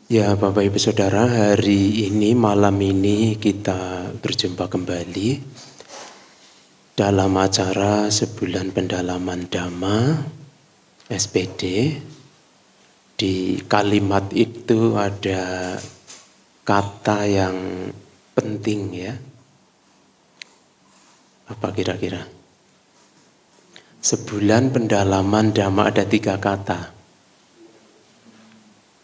Ya, Bapak Ibu Saudara, hari ini, malam ini kita berjumpa kembali dalam acara Sebulan Pendalaman Dhamma SPD. Di kalimat itu ada kata yang penting ya. Apa kira-kira? Sebulan Pendalaman Dhamma ada 3 kata.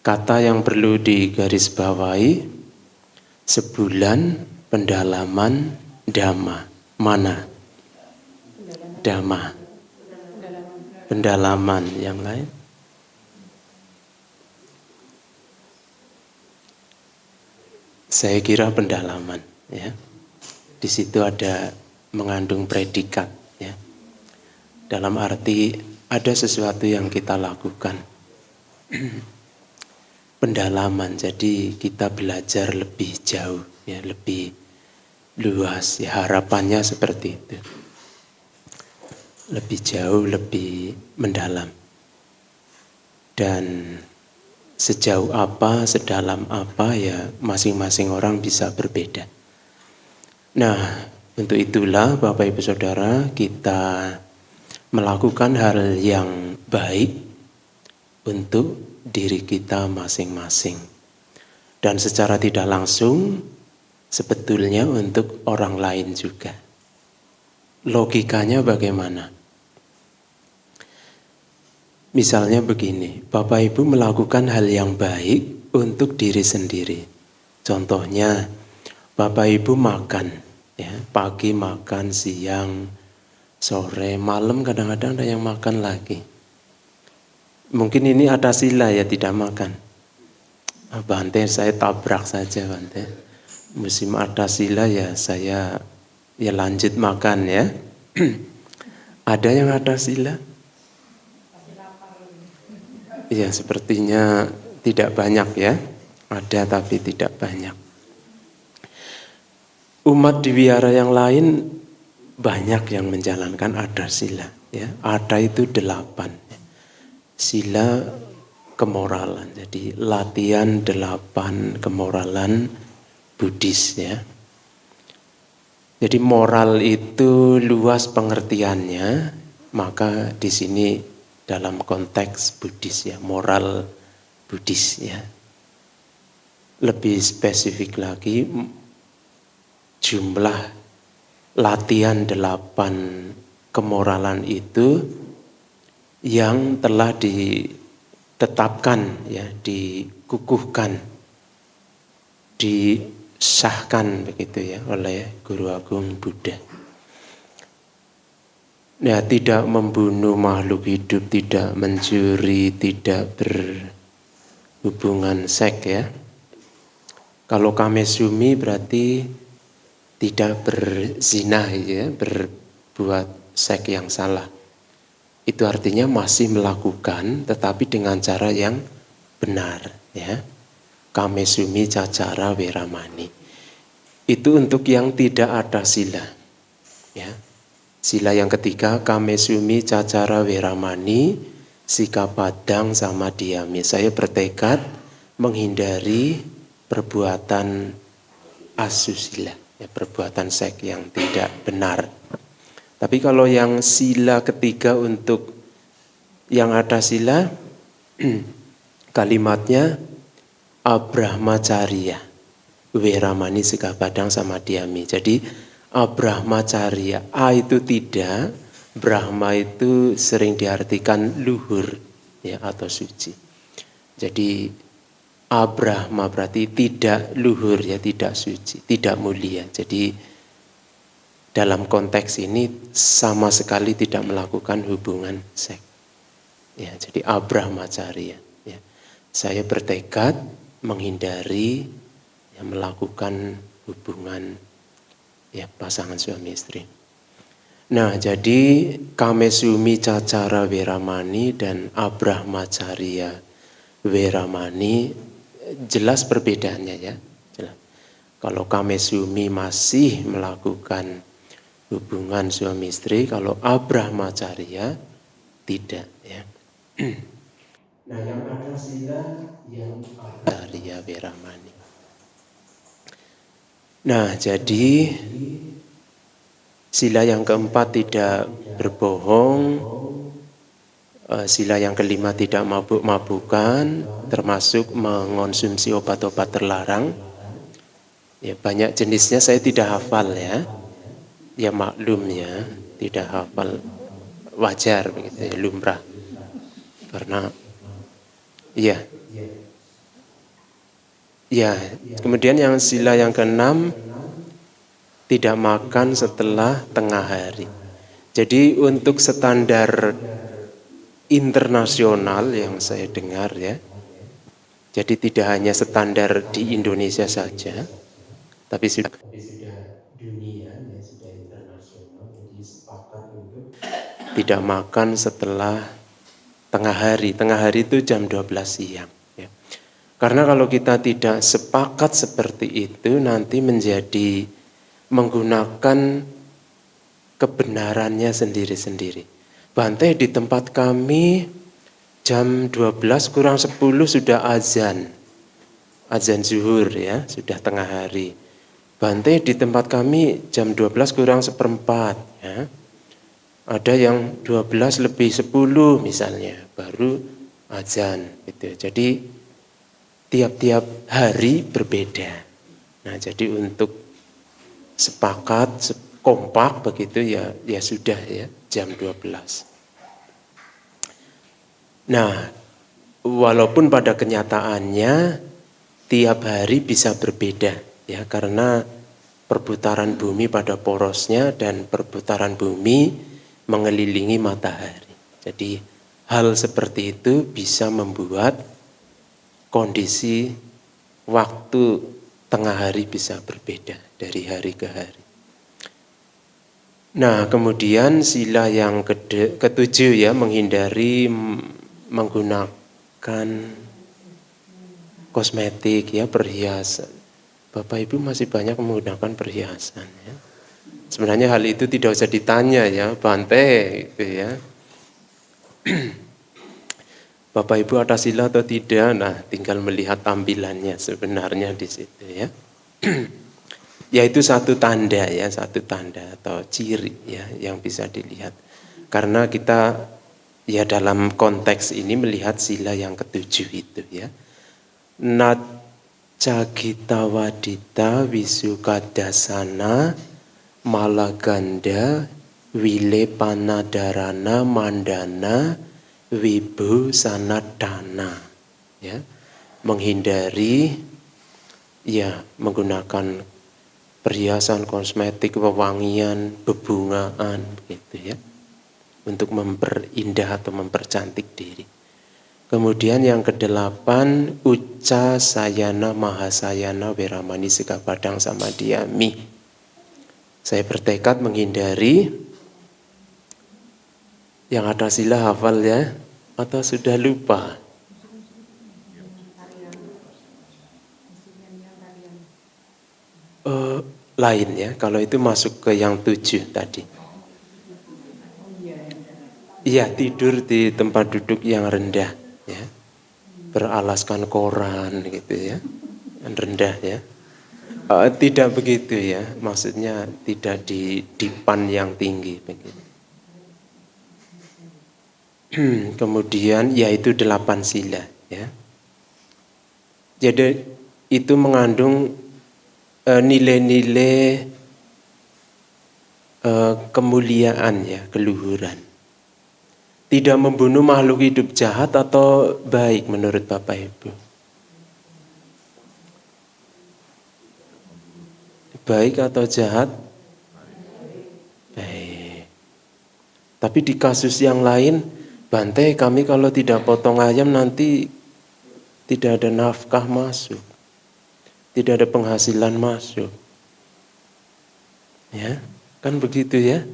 Kata yang perlu digarisbawahi, sebulan pendalaman Dhamma. Mana? Dhamma. Pendalaman yang lain. Saya kira pendalaman ya. Di situ ada mengandung predikat ya. Dalam arti ada sesuatu yang kita lakukan. Pendalaman, jadi kita belajar lebih jauh ya, lebih luas ya, harapannya seperti itu. Lebih jauh, lebih mendalam. Dan sejauh apa, sedalam apa ya masing-masing orang bisa berbeda. Nah, untuk itulah Bapak Ibu Saudara, kita melakukan hal yang baik untuk diri kita masing-masing. Dan secara tidak langsung sebetulnya untuk orang lain juga. Logikanya bagaimana? Misalnya begini, Bapak Ibu melakukan hal yang baik untuk diri sendiri. Contohnya, Bapak Ibu makan, ya, pagi makan, siang, sore, malam kadang-kadang ada yang makan lagi. Mungkin ini ada sila ya, tidak makan. Bante saya tabrak saja Bante. Musim ada sila ya saya ya lanjut makan ya. Ada yang ada sila? Iya, sepertinya tidak banyak ya. Ada tapi tidak banyak. Umat di wihara yang lain banyak yang menjalankan ada sila ya. Ada itu 8. Sila kemoralan. Jadi latihan 8 kemoralan Buddhis ya. Jadi moral itu luas pengertiannya, maka di sini dalam konteks Buddhis ya, moral Buddhis ya. Lebih spesifik lagi, jumlah latihan 8 kemoralan itu yang telah ditetapkan ya, dikukuhkan, disahkan begitu ya oleh Guru Agung Buddha. Nah, tidak membunuh makhluk hidup, tidak mencuri, tidak berhubungan seks ya. Kalau kamesumi berarti tidak berzina ya, berbuat seks yang salah. Itu artinya masih melakukan tetapi dengan cara yang benar ya. Kamesumi cacara weramani. Itu untuk yang tidak ada sila ya. Sila yang ketiga, kamesumi cacara weramani, sikapadang sama diami. Saya bertekad menghindari perbuatan asusila ya, perbuatan seks yang tidak benar. Tapi kalau yang sila ketiga untuk yang ada sila, kalimatnya abrahmacarya, weramani, sikapadang sama diami. Jadi abrahmacarya, A itu tidak, Brahma itu sering diartikan luhur ya, atau suci. Jadi abrahma berarti tidak luhur ya, tidak suci, tidak mulia. Jadi dalam konteks ini sama sekali tidak melakukan hubungan seks. Ya, jadi abrahmacarya. Ya. Saya bertekad menghindari ya, melakukan hubungan ya, pasangan suami istri. Nah, jadi kamesumi cacara weramani dan abrahmacarya weramani jelas perbedaannya ya. Jelas. Kalau kamesumi masih melakukan hubungan suami istri, kalau abrahmacarya tidak ya. Nah, yang ada sila yang carya Weramani. Nah, jadi sila yang keempat tidak berbohong, sila yang kelima tidak mabuk-mabukan, termasuk mengonsumsi obat-obat terlarang. Ya, banyak jenisnya saya tidak hafal ya. Ya maklum ya, tidak hafal, wajar begitu ya, lumrah. Karena ya. Ya, kemudian yang sila yang keenam, tidak makan setelah tengah hari. Jadi untuk standar internasional yang saya dengar ya, jadi tidak hanya standar di Indonesia saja, tapi sudah dunia ya, sudah internasional. Jadi sepakat untuk tidak makan setelah tengah hari. Tengah hari itu jam 12 siang. Ya. Karena kalau kita tidak sepakat seperti itu, nanti menjadi menggunakan kebenarannya sendiri-sendiri. Bante di tempat kami jam 12 kurang 10 sudah azan. Azan zuhur ya, sudah tengah hari. Bante di tempat kami jam 12 kurang seperempat ya. Ada yang 12 lebih 10 misalnya, baru azan gitu. Jadi tiap-tiap hari berbeda. Nah, jadi untuk sepakat, kompak begitu ya, ya sudah ya jam 12. Nah, walaupun pada kenyataannya tiap hari bisa berbeda ya, karena perputaran bumi pada porosnya dan perputaran bumi mengelilingi matahari. Jadi hal seperti itu bisa membuat kondisi waktu tengah hari bisa berbeda dari hari ke hari. Nah, kemudian sila yang ketujuh ya, menghindari menggunakan kosmetik ya, perhiasan. Bapak Ibu masih banyak menggunakan perhiasan ya. Sebenarnya hal itu tidak usah ditanya ya, Bante gitu ya. Bapak Ibu ada sila atau tidak? Nah, tinggal melihat tampilannya sebenarnya di situ ya. Yaitu satu tanda ya, satu tanda atau ciri ya yang bisa dilihat. Karena kita ya dalam konteks ini melihat sila yang ketujuh itu ya. Nacagita wadita wisukadasana malaganda wile panadarana mandana wibu sanadana ya, menghindari ya menggunakan perhiasan, kosmetik, wewangian, bebungaan begitu ya, untuk memperindah atau mempercantik diri. Kemudian yang kedelapan, uca sayana mahasayana weramani sekapadang sama diami. Saya bertekad menghindari. Yang ada sila hafal ya, atau sudah lupa? Lain ya, kalau itu masuk ke yang 7 tadi. Iya, tidur di tempat duduk yang rendah ya, beralaskan koran gitu ya, yang rendah ya. Tidak begitu ya, maksudnya tidak di dipan yang tinggi begitu. Kemudian yaitu 8 sila ya. Jadi itu mengandung nilai-nilai kemuliaan ya, keluhuran. Tidak membunuh makhluk hidup jahat atau baik menurut Bapak Ibu? Baik atau jahat? Baik. Tapi di kasus yang lain, Bante, kami kalau tidak potong ayam nanti tidak ada nafkah masuk. Tidak ada penghasilan masuk. Ya, kan begitu ya.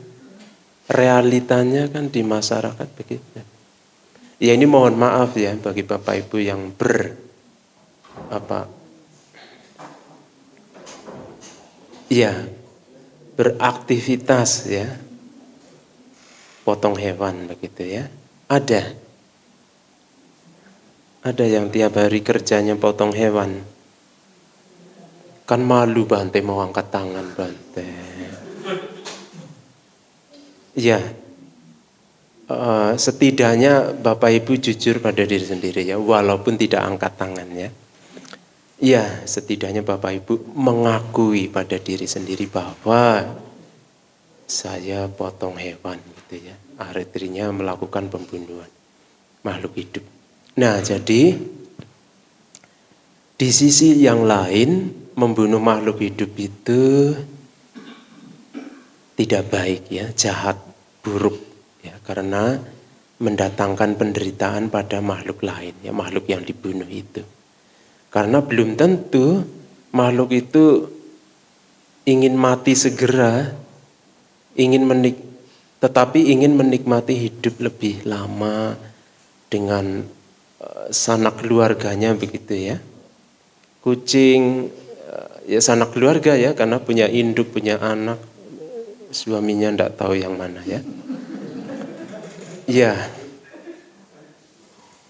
Realitanya kan di masyarakat begitu. Ya ini mohon maaf ya bagi Bapak Ibu yang beraktivitas ya, potong hewan begitu ya. Ada yang tiap hari kerjanya potong hewan. Kan malu Bante mau angkat tangan Bante. Ya, setidaknya Bapak Ibu jujur pada diri sendiri ya, walaupun tidak angkat tangan ya. Ya, setidaknya Bapak Ibu mengakui pada diri sendiri bahwa saya potong hewan gitu ya. Artinya melakukan pembunuhan makhluk hidup. Nah, jadi di sisi yang lain membunuh makhluk hidup itu tidak baik ya, jahat, buruk ya, karena mendatangkan penderitaan pada makhluk lain ya, makhluk yang dibunuh itu. Karena belum tentu makhluk itu ingin mati segera, tetapi ingin menikmati hidup lebih lama dengan sanak keluarganya begitu ya. Kucing ya sanak keluarga ya, karena punya induk, punya anak, suaminya enggak tahu yang mana ya.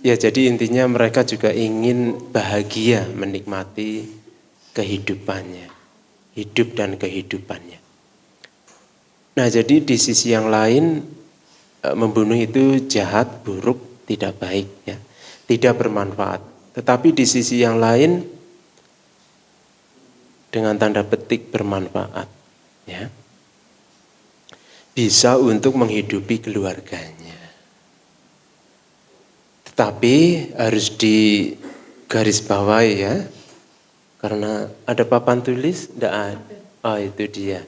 Ya, jadi intinya mereka juga ingin bahagia menikmati kehidupannya, hidup dan kehidupannya. Nah, jadi di sisi yang lain membunuh itu jahat, buruk, tidak baik ya, tidak bermanfaat. Tetapi di sisi yang lain dengan tanda petik bermanfaat ya. Bisa untuk menghidupi keluarganya. Tetapi harus digarisbawahi ya, karena ada papan tulis, tidak ada. Oh itu dia.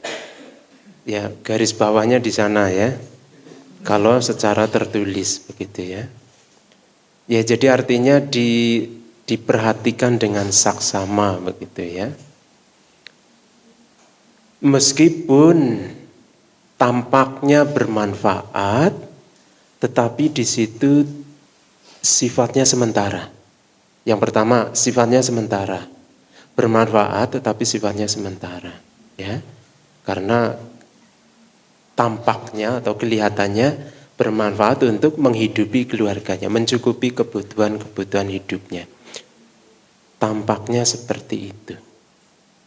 Ya garis bawahnya di sana ya. Kalau secara tertulis begitu ya. Ya jadi artinya diperhatikan dengan saksama begitu ya. Meskipun tampaknya bermanfaat, tetapi di situ sifatnya sementara. Yang pertama, sifatnya sementara. Bermanfaat tetapi sifatnya sementara, ya. Karena tampaknya atau kelihatannya bermanfaat untuk menghidupi keluarganya, mencukupi kebutuhan-kebutuhan hidupnya. Tampaknya seperti itu.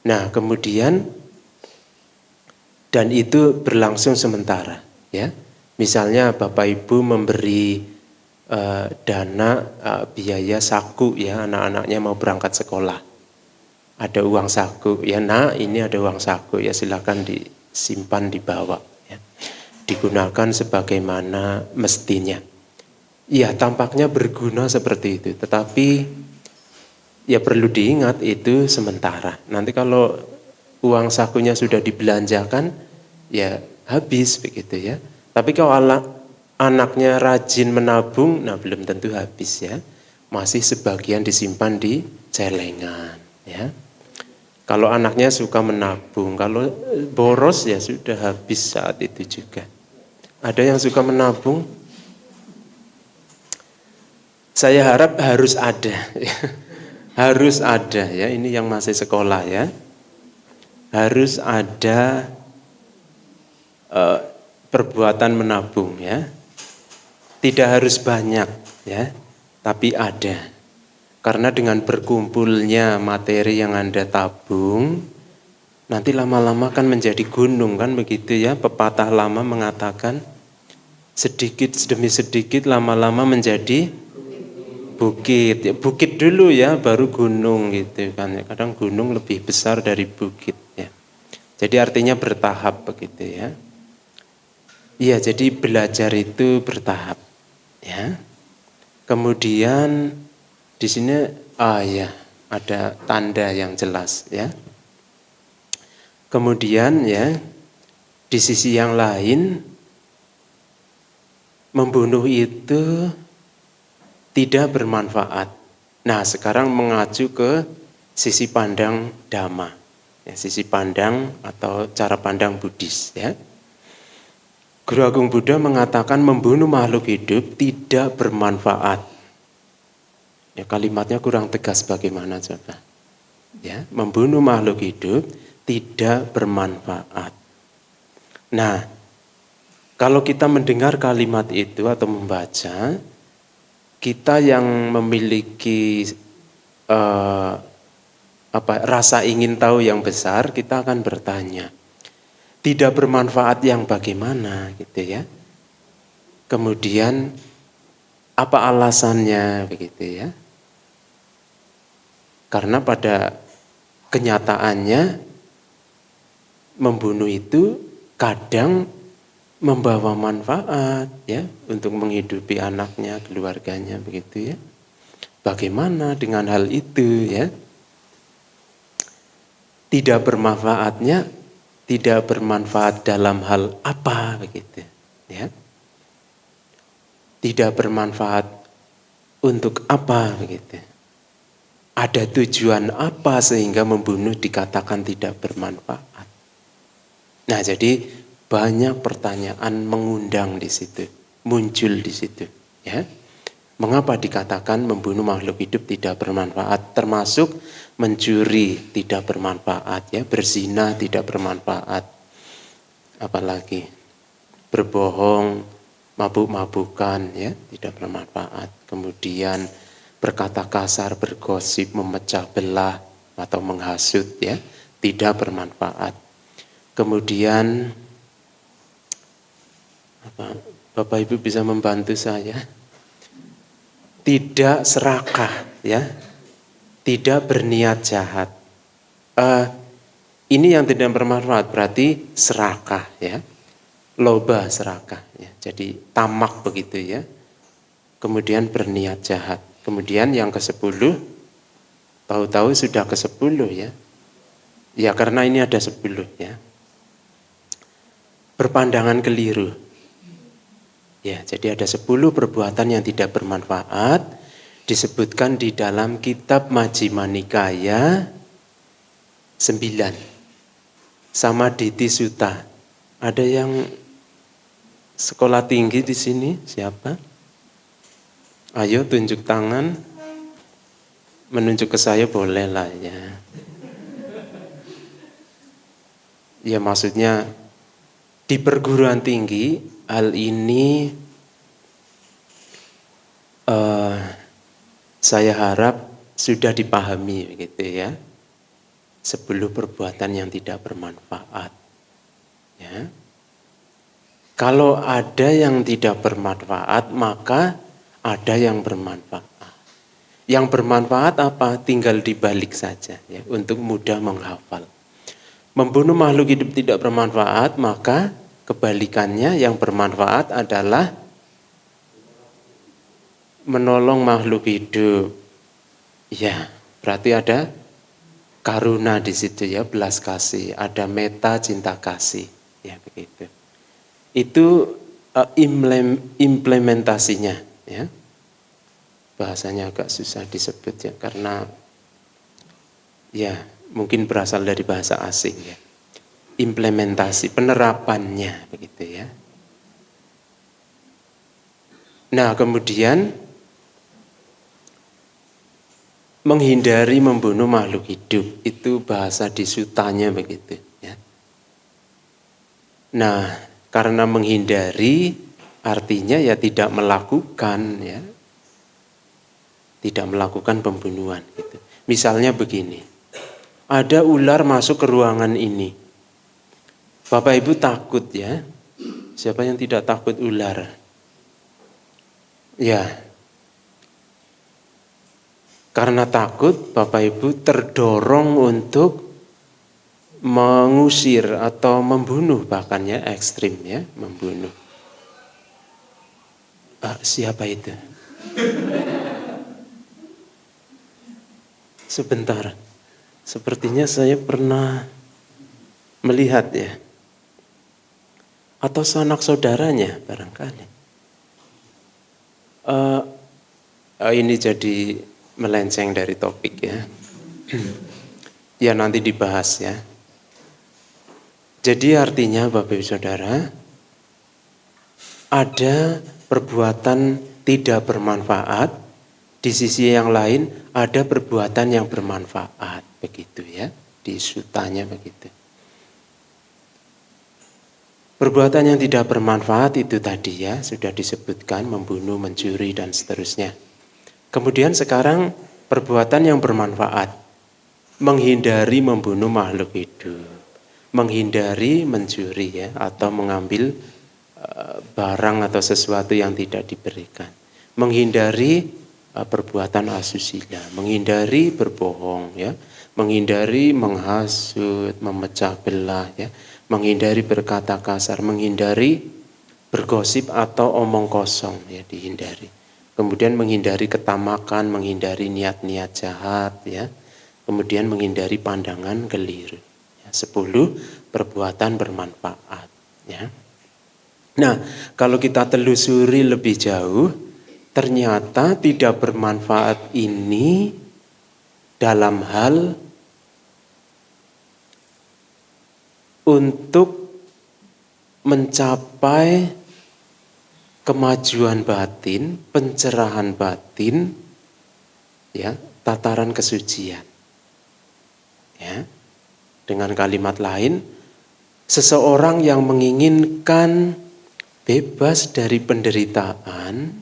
Nah, kemudian dan itu berlangsung sementara, ya. Misalnya Bapak Ibu memberi dana biaya saku ya, anak-anaknya mau berangkat sekolah, ada uang saku ya, nah ini ada uang saku ya, silakan disimpan di bawah ya, digunakan sebagaimana mestinya. Ya tampaknya berguna seperti itu, tetapi ya perlu diingat itu sementara. Nanti kalau uang sakunya sudah dibelanjakan ya habis begitu ya. Tapi kalau anaknya rajin menabung, nah belum tentu habis ya. Masih sebagian disimpan di celengan ya. Kalau anaknya suka menabung, kalau boros ya sudah habis saat itu juga. Ada yang suka menabung? Saya harap harus ada. Harus ada ya, ini yang masih sekolah ya. Harus ada perbuatan menabung ya. Tidak harus banyak ya, tapi ada. Karena dengan berkumpulnya materi yang Anda tabung, nanti lama-lama kan menjadi gunung kan begitu ya. Pepatah lama mengatakan sedikit demi sedikit lama-lama menjadi bukit. Ya, bukit dulu ya, baru gunung gitu kan. Kadang gunung lebih besar dari bukit ya. Jadi artinya bertahap begitu ya. Iya, jadi belajar itu bertahap. Ya. Kemudian di sini ya ada tanda yang jelas ya. Kemudian ya di sisi yang lain membunuh itu tidak bermanfaat. Nah, sekarang mengacu ke sisi pandang Dhamma. Ya, sisi pandang atau cara pandang Buddhis ya. Guru Agung Buddha mengatakan membunuh makhluk hidup tidak bermanfaat. Ya, kalimatnya kurang tegas bagaimana coba? Ya, membunuh makhluk hidup tidak bermanfaat. Nah, kalau kita mendengar kalimat itu atau membaca, kita yang memiliki rasa ingin tahu yang besar, kita akan bertanya. Tidak bermanfaat yang bagaimana gitu ya. Kemudian apa alasannya begitu ya. Karena pada kenyataannya membunuh itu kadang membawa manfaat ya untuk menghidupi anaknya, keluarganya begitu ya. Bagaimana dengan hal itu ya? Tidak bermanfaat dalam hal apa begitu ya. Tidak bermanfaat untuk apa begitu. Ada tujuan apa sehingga membunuh dikatakan tidak bermanfaat. Nah, jadi banyak pertanyaan mengundang di situ, muncul di situ ya. Mengapa dikatakan membunuh makhluk hidup tidak bermanfaat, termasuk mencuri tidak bermanfaat ya, berzina tidak bermanfaat, apalagi berbohong, mabuk-mabukan ya, tidak bermanfaat. Kemudian berkata kasar, bergosip, memecah belah atau menghasut ya, tidak bermanfaat. Kemudian Bapak Ibu bisa membantu saya? Tidak serakah ya, tidak berniat jahat. Ini yang tidak bermanfaat berarti serakah ya, loba serakah ya. Jadi tamak begitu ya. Kemudian berniat jahat. Kemudian yang ke-10, tahu-tahu sudah ke-10 ya. Ya karena ini ada 10 ya. Berpandangan keliru. Ya, jadi ada 10 perbuatan yang tidak bermanfaat disebutkan di dalam kitab Majjhima Nikaya 9. Samaditi Sutta. Ada yang sekolah tinggi di sini? Siapa? Ayo tunjuk tangan. Menunjuk ke saya boleh lah ya. Ya maksudnya di perguruan tinggi hal ini saya harap sudah dipahami begitu ya. 10 perbuatan yang tidak bermanfaat. Ya. Kalau ada yang tidak bermanfaat, maka ada yang bermanfaat. Yang bermanfaat apa? Tinggal dibalik saja ya, untuk mudah menghafal. Membunuh makhluk hidup tidak bermanfaat, maka kebalikannya yang bermanfaat adalah menolong makhluk hidup. Ya, berarti ada karuna di situ ya, belas kasih, ada meta cinta kasih, ya begitu. Itu implementasinya, ya. Bahasanya agak susah disebut ya, karena ya mungkin berasal dari bahasa asing ya. Implementasi, penerapannya begitu ya. Nah, kemudian menghindari membunuh makhluk hidup, itu bahasa di sutanya begitu ya. Nah, karena menghindari artinya ya tidak melakukan ya. Tidak melakukan pembunuhan gitu. Misalnya begini. Ada ular masuk ke ruangan ini. Bapak Ibu takut ya. Siapa yang tidak takut ular? Ya. Karena takut, Bapak Ibu terdorong untuk mengusir atau membunuh, bahkan ya ekstrim ya, membunuh. Siapa itu? Sebentar. Sepertinya saya pernah melihat ya. Atau sanak saudaranya barangkali. Ini jadi melenceng dari topik ya. Ya nanti dibahas ya. Jadi artinya Bapak Ibu Saudara, ada perbuatan tidak bermanfaat, di sisi yang lain ada perbuatan yang bermanfaat, begitu ya, di sutanya begitu. Perbuatan yang tidak bermanfaat itu tadi ya, sudah disebutkan membunuh, mencuri dan seterusnya. Kemudian sekarang perbuatan yang bermanfaat. menghindari membunuh makhluk hidup, menghindari mencuri ya, atau mengambil barang atau sesuatu yang tidak diberikan, menghindari perbuatan asusila, menghindari berbohong ya, menghindari menghasut, memecah belah ya, menghindari berkata kasar, menghindari bergosip atau omong kosong ya, dihindari. Kemudian menghindari ketamakan, menghindari niat-niat jahat ya. Kemudian menghindari pandangan keliru. 10 perbuatan bermanfaat ya. Nah, kalau kita telusuri lebih jauh, ternyata tidak bermanfaat ini dalam hal untuk mencapai kemajuan batin, pencerahan batin, ya, tataran kesucian. Ya. Dengan kalimat lain, seseorang yang menginginkan bebas dari penderitaan,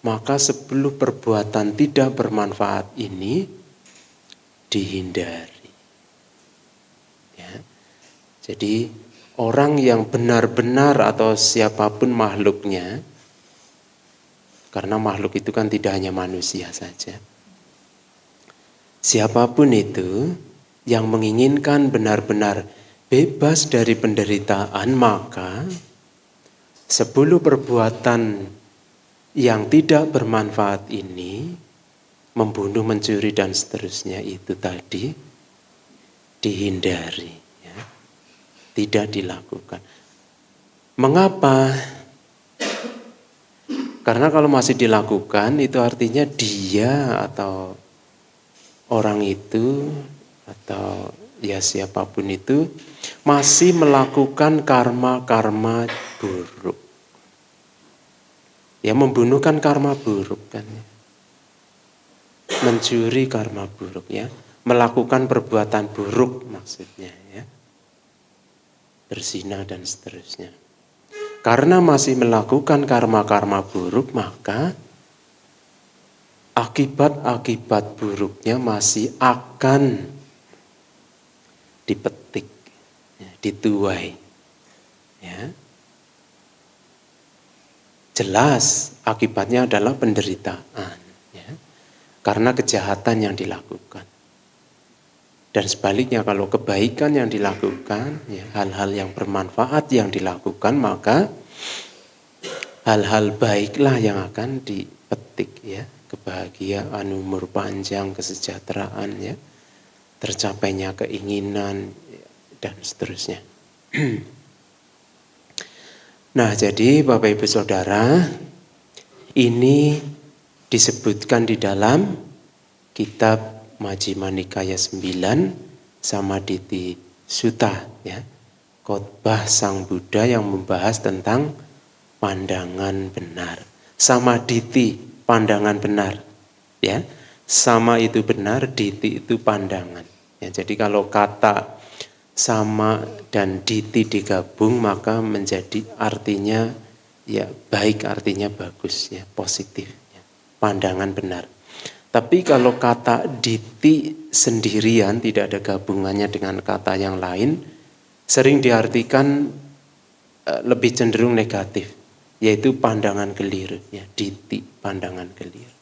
maka 10 perbuatan tidak bermanfaat ini dihindari. Ya. Jadi orang yang benar-benar atau siapapun makhluknya, karena makhluk itu kan tidak hanya manusia saja. Siapapun itu yang menginginkan benar-benar bebas dari penderitaan, maka 10 perbuatan yang tidak bermanfaat ini, membunuh, mencuri dan seterusnya itu tadi dihindari, ya. Tidak dilakukan. Mengapa? Karena kalau masih dilakukan itu artinya dia atau orang itu atau ya siapapun itu masih melakukan karma-karma buruk. Ya, membunuh kan karma buruk kan. Mencuri karma buruk ya. Melakukan perbuatan buruk maksudnya ya. Berzina dan seterusnya. Karena masih melakukan karma-karma buruk, maka akibat-akibat buruknya masih akan dipetik, ya, dituai. Ya. Jelas akibatnya adalah penderitaan, ya, karena kejahatan yang dilakukan. Dan sebaliknya kalau kebaikan yang dilakukan, ya, hal-hal yang bermanfaat yang dilakukan, maka hal-hal baiklah yang akan dipetik, ya, kebahagiaan, umur panjang, kesejahteraan, ya, tercapainya keinginan, dan seterusnya. Nah, jadi Bapak Ibu Saudara, ini disebutkan di dalam kitab Majjhima Nikaya 9 Samaditi Sutta, ya. Khotbah Sang Buddha yang membahas tentang pandangan benar. Samaditi, pandangan benar, ya. Sama itu benar, diti itu pandangan. Ya, jadi kalau kata sama dan diti digabung maka menjadi artinya ya baik, artinya bagus, ya, positif, ya, pandangan benar. Tapi kalau kata diti sendirian tidak ada gabungannya dengan kata yang lain, sering diartikan lebih cenderung negatif, yaitu pandangan keliru, ya, diti, pandangan keliru.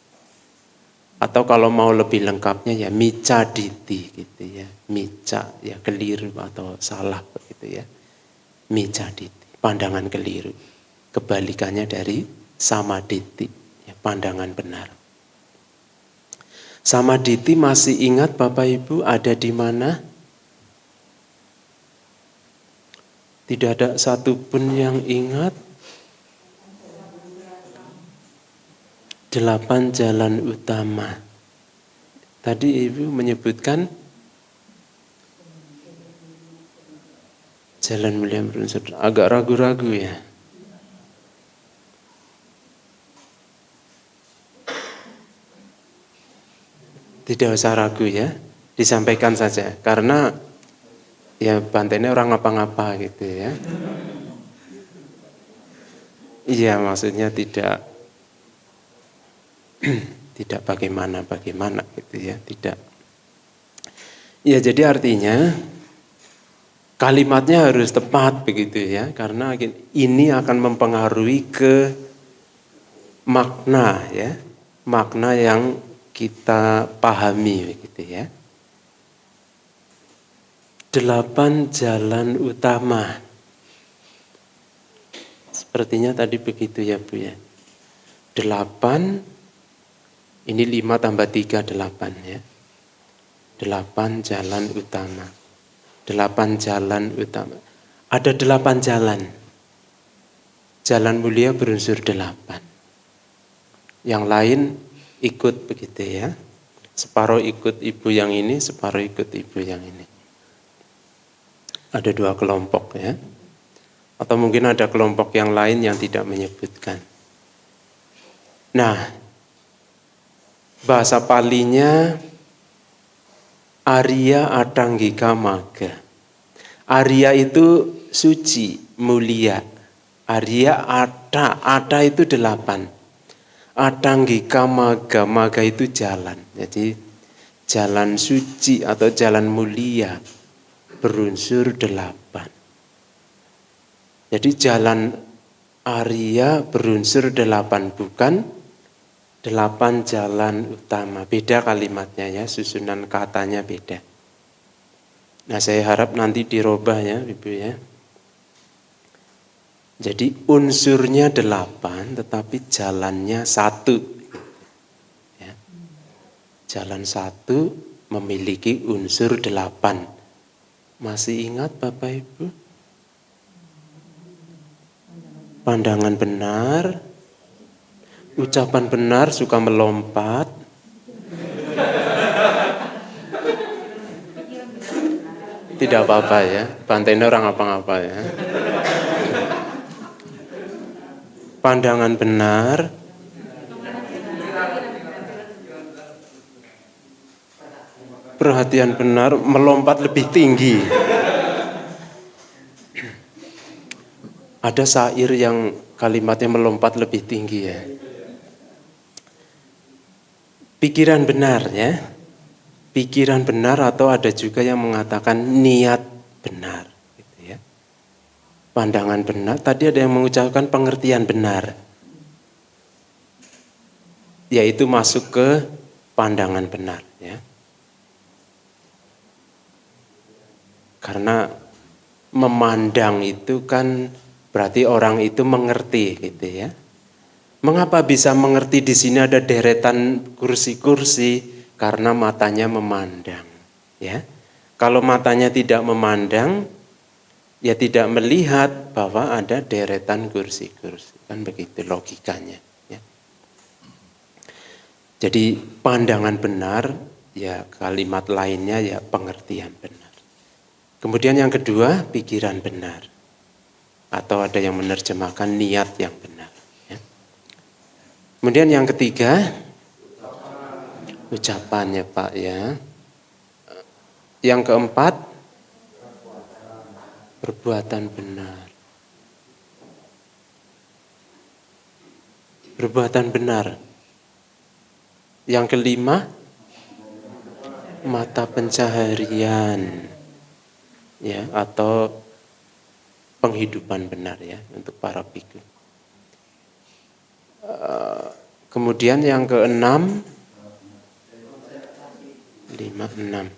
Atau kalau mau lebih lengkapnya ya mica diti gitu ya, mica ya keliru atau salah begitu ya, mica diti, pandangan keliru, kebalikannya dari samaditi, ya, pandangan benar. Samaditi masih ingat Bapak Ibu ada di mana? Tidak ada satupun yang ingat. 8 jalan utama. Tadi Ibu menyebutkan jalan mulia berunsur, agak ragu-ragu ya. Tidak usah ragu ya, disampaikan saja. Karena ya Bantene orang ngapa-ngapa gitu ya. Iya, maksudnya tidak tidak bagaimana gitu ya, tidak. Ya, jadi artinya kalimatnya harus tepat begitu ya, karena ini akan mempengaruhi ke makna ya, makna yang kita pahami begitu ya. 8 jalan utama. Sepertinya tadi begitu ya Bu ya. 8, ini 5 tambah 3, 8 ya. 8 jalan utama. 8 jalan utama. Ada 8 jalan. Jalan mulia berunsur 8. Yang lain ikut begitu ya. Separuh ikut ibu yang ini, separuh ikut ibu yang ini. Ada 2 kelompok ya. Atau mungkin ada kelompok yang lain yang tidak menyebutkan. Nah, bahasa Palinya Arya Atanggika Maga. Arya itu suci, mulia. Arya Ata itu 8. Atanggika Maga, Maga itu jalan. Jadi jalan suci atau jalan mulia berunsur 8. Jadi jalan Arya berunsur 8, bukan 8 jalan utama. Beda kalimatnya ya, susunan katanya beda. Nah, saya harap nanti dirubah ya Ibu ya. Jadi unsurnya 8 tetapi jalannya 1. Ya. Jalan 1 memiliki unsur 8. Masih ingat Bapak Ibu? Pandangan benar, ucapan benar, suka melompat. Tidak apa-apa ya, bantain orang apa-apa ya. Pandangan benar, perhatian benar, melompat lebih tinggi. Ada syair yang kalimatnya melompat lebih tinggi ya. Pikiran benar ya. Pikiran benar atau ada juga yang mengatakan niat benar. Gitu ya. Pandangan benar, tadi ada yang mengucapkan pengertian benar. Yaitu masuk ke pandangan benar ya. Karena memandang itu kan berarti orang itu mengerti gitu ya. Mengapa bisa mengerti? Di sini ada deretan kursi-kursi karena matanya memandang ya. Kalau matanya tidak memandang ya tidak melihat bahwa ada deretan kursi-kursi. Kan begitu logikanya ya. Jadi pandangan benar ya, kalimat lainnya ya pengertian benar. Kemudian yang kedua pikiran benar. Atau ada yang menerjemahkan niat yang benar. Ya. Kemudian yang ketiga, ucapannya Pak ya. Yang keempat, perbuatan benar. Perbuatan benar. Yang kelima, mata pencaharian. Ya, atau penghidupan benar ya untuk para biku. Kemudian yang keenam, 5, 6.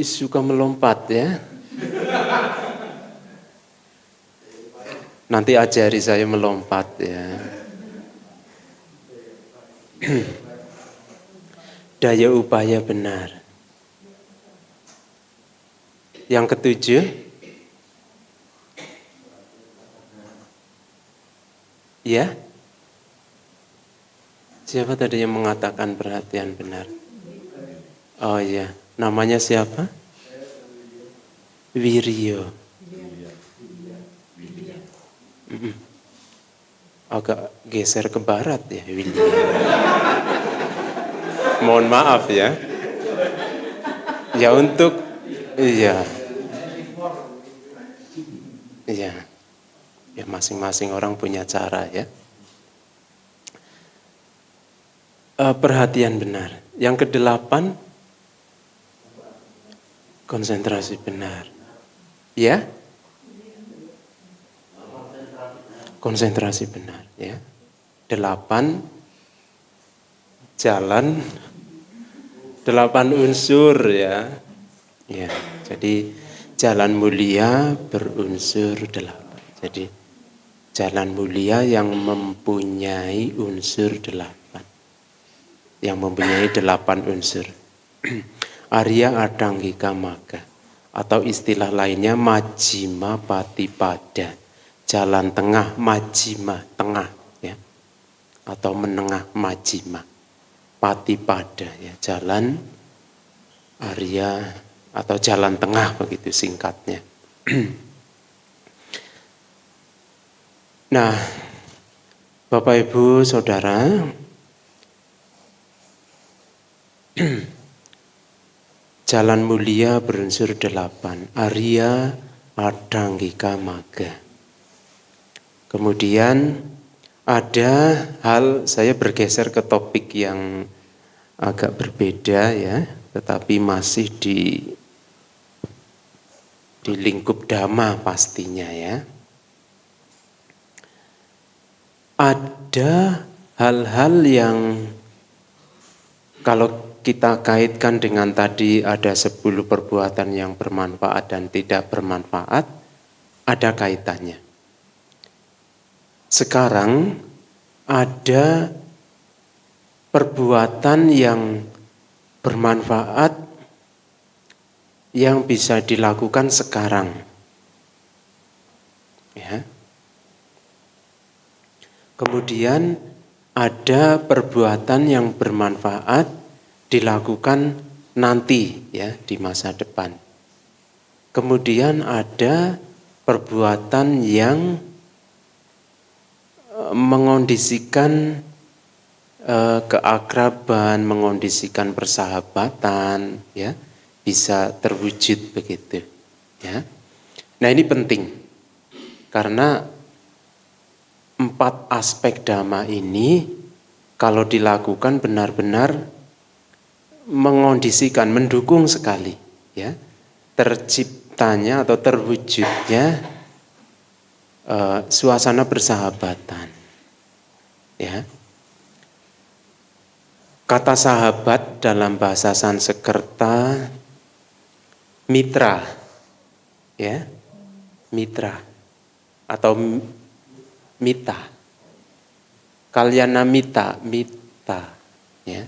Suka melompat ya. Nanti ajari saya melompat ya. Daya upaya benar. Yang ketujuh, ya, siapa tadi yang mengatakan perhatian benar? Oh iya, namanya siapa? Wiryo. Agak geser ke barat ya, Wiryo. Mohon maaf ya. Ya untuk, iya. Iya. Ya masing-masing orang punya cara ya. Perhatian benar. Yang kedelapan, Konsentrasi benar. Ya? Konsentrasi benar, ya. 8 jalan, 8 unsur, ya. Ya, jadi jalan mulia berunsur 8. Jadi jalan mulia yang mempunyai unsur 8. Yang mempunyai 8 unsur. Arya Adanggika Magga, atau istilah lainnya Majjhima Patipada, jalan tengah Majjhima, tengah, ya, atau menengah Majjhima, Patipada, ya, jalan Arya atau jalan tengah, begitu singkatnya. Nah, Bapak Ibu Saudara, jalan mulia berunsur 8, Arya Adanggika Magga. Kemudian ada hal, saya bergeser ke topik yang agak berbeda, ya, tetapi masih di lingkup Dhamma pastinya, ya. Ada hal-hal yang kalau kita kaitkan dengan tadi ada 10 perbuatan yang bermanfaat dan tidak bermanfaat, ada kaitannya. Sekarang ada perbuatan yang bermanfaat yang bisa dilakukan sekarang. Ya. Kemudian ada perbuatan yang bermanfaat dilakukan nanti, ya, di masa depan. Kemudian ada perbuatan yang mengondisikan keakraban, mengondisikan persahabatan, ya, bisa terwujud begitu, ya. Nah, ini penting karena 4 aspek Dhamma ini kalau dilakukan benar-benar mengondisikan, mendukung sekali, ya, terciptanya atau terwujudnya suasana persahabatan, ya. Kata sahabat dalam bahasa Sanskerta mitra, ya, mitra atau mita, kalyana mita, ya,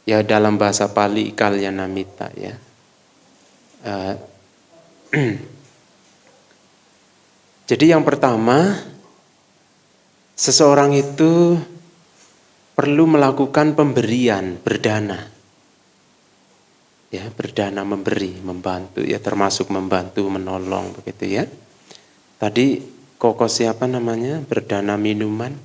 ya, dalam bahasa Pali kalyana mita, ya. Jadi yang pertama, seseorang itu perlu melakukan pemberian, berdana. Ya, berdana, memberi, membantu, ya, termasuk membantu, menolong, begitu, ya. Tadi Koko siapa namanya? Berdana minuman?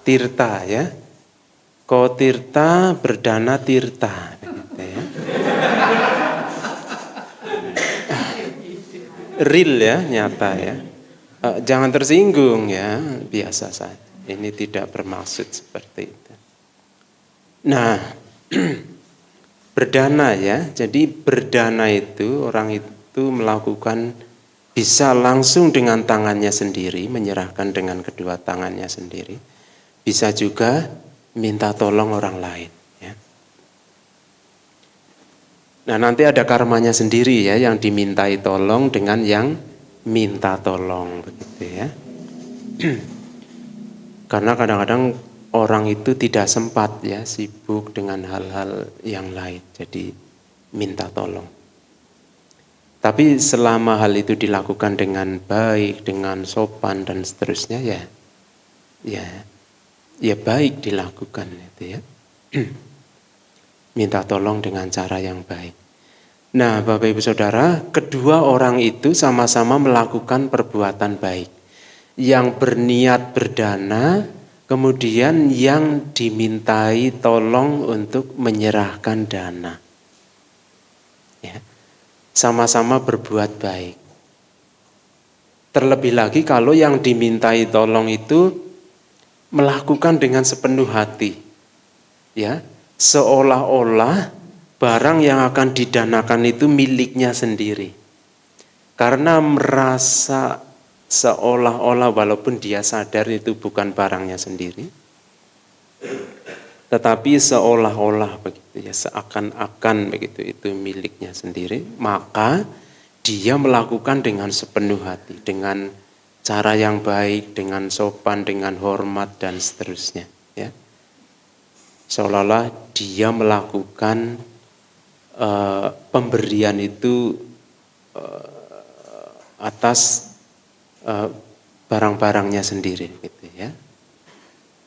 Tirta, ya. Ko Tirta berdana Tirta, begitu, ya. Real, ya, nyata, ya. Jangan tersinggung, ya, biasa saja. Ini tidak bermaksud seperti itu. Nah, berdana, ya. Jadi berdana itu orang itu melakukan, bisa langsung dengan tangannya sendiri, menyerahkan dengan kedua tangannya sendiri. Bisa juga minta tolong orang lain, ya. Nah, nanti ada karmanya sendiri, ya, yang dimintai tolong dengan yang minta tolong, begitu, ya. Karena kadang-kadang orang itu tidak sempat, ya, sibuk dengan hal-hal yang lain, jadi minta tolong. Tapi selama hal itu dilakukan dengan baik, dengan sopan dan seterusnya, ya baik dilakukan, itu, ya. Minta tolong dengan cara yang baik. Nah, Bapak Ibu Saudara, kedua orang itu sama-sama melakukan perbuatan baik. Yang berniat berdana, kemudian yang dimintai tolong untuk menyerahkan dana. Ya. Sama-sama berbuat baik. Terlebih lagi kalau yang dimintai tolong itu melakukan dengan sepenuh hati, ya, seolah-olah barang yang akan didanakan itu miliknya sendiri. Karena merasa seolah-olah walaupun dia sadar itu bukan barangnya sendiri, tetapi seolah-olah begitu ya, seakan-akan begitu itu miliknya sendiri, maka dia melakukan dengan sepenuh hati, dengan cara yang baik, dengan sopan, dengan hormat dan seterusnya, ya. Seolah-olah dia melakukan pemberian itu atas barang-barangnya sendiri, gitu ya.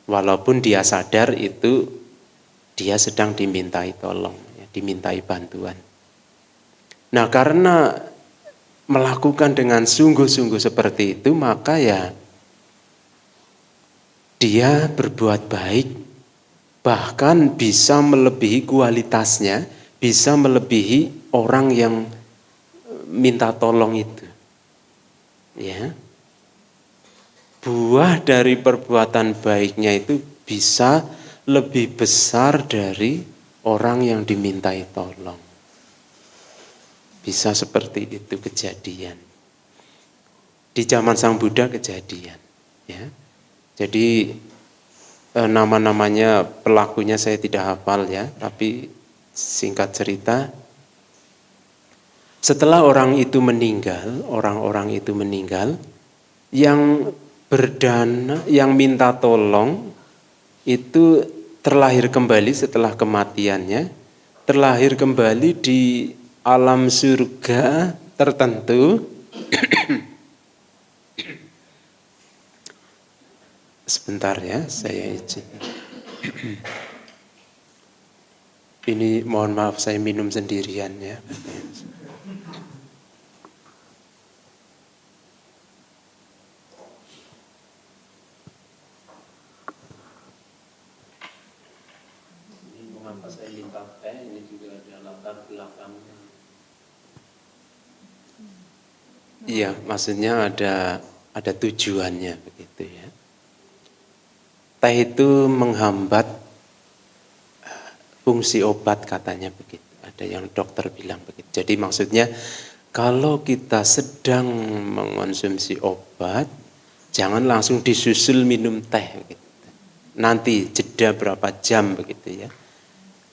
Walaupun dia sadar itu dia sedang dimintai tolong, ya, dimintai bantuan. Nah, karena melakukan dengan sungguh-sungguh seperti itu, maka ya dia berbuat baik, bahkan bisa melebihi kualitasnya, bisa melebihi orang yang minta tolong itu. Ya. Buah dari perbuatan baiknya itu bisa lebih besar dari orang yang dimintai tolong. Bisa seperti itu kejadian. Di zaman Sang Buddha kejadian. Ya. Jadi nama-namanya pelakunya saya tidak hafal ya, tapi singkat cerita, setelah orang-orang itu meninggal, yang berdana, yang minta tolong itu terlahir kembali setelah kematiannya, terlahir kembali di alam surga tertentu. Sebentar ya, saya izin. Ini mohon maaf saya minum sendirian ya. Mengapa saya minta teh, ini juga ada latar belakangnya. Iya, maksudnya ada tujuannya begitu ya. Teh itu menghambat fungsi obat katanya begitu. Ada yang dokter bilang begitu. Jadi maksudnya kalau kita sedang mengonsumsi obat, jangan langsung disusul minum teh begitu. Nanti jeda berapa jam begitu ya.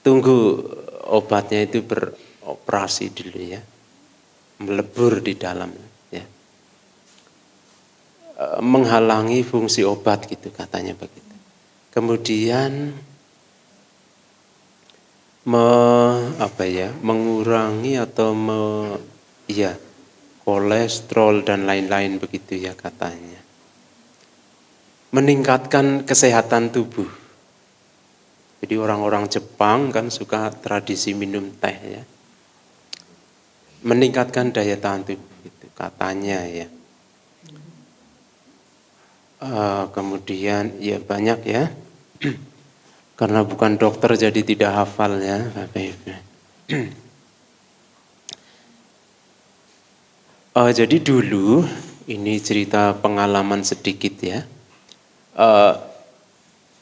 Tunggu obatnya itu beroperasi dulu ya, melebur di dalam ya, menghalangi fungsi obat gitu katanya begitu. Kemudian mengurangi atau kolesterol dan lain-lain begitu ya katanya. Meningkatkan kesehatan tubuh. Jadi orang-orang Jepang kan suka tradisi minum teh ya. Meningkatkan daya tahan tubuh itu katanya ya. Kemudian ya banyak ya. Karena bukan dokter jadi tidak hafal ya Bapak Ibu. Jadi dulu ini cerita pengalaman sedikit ya.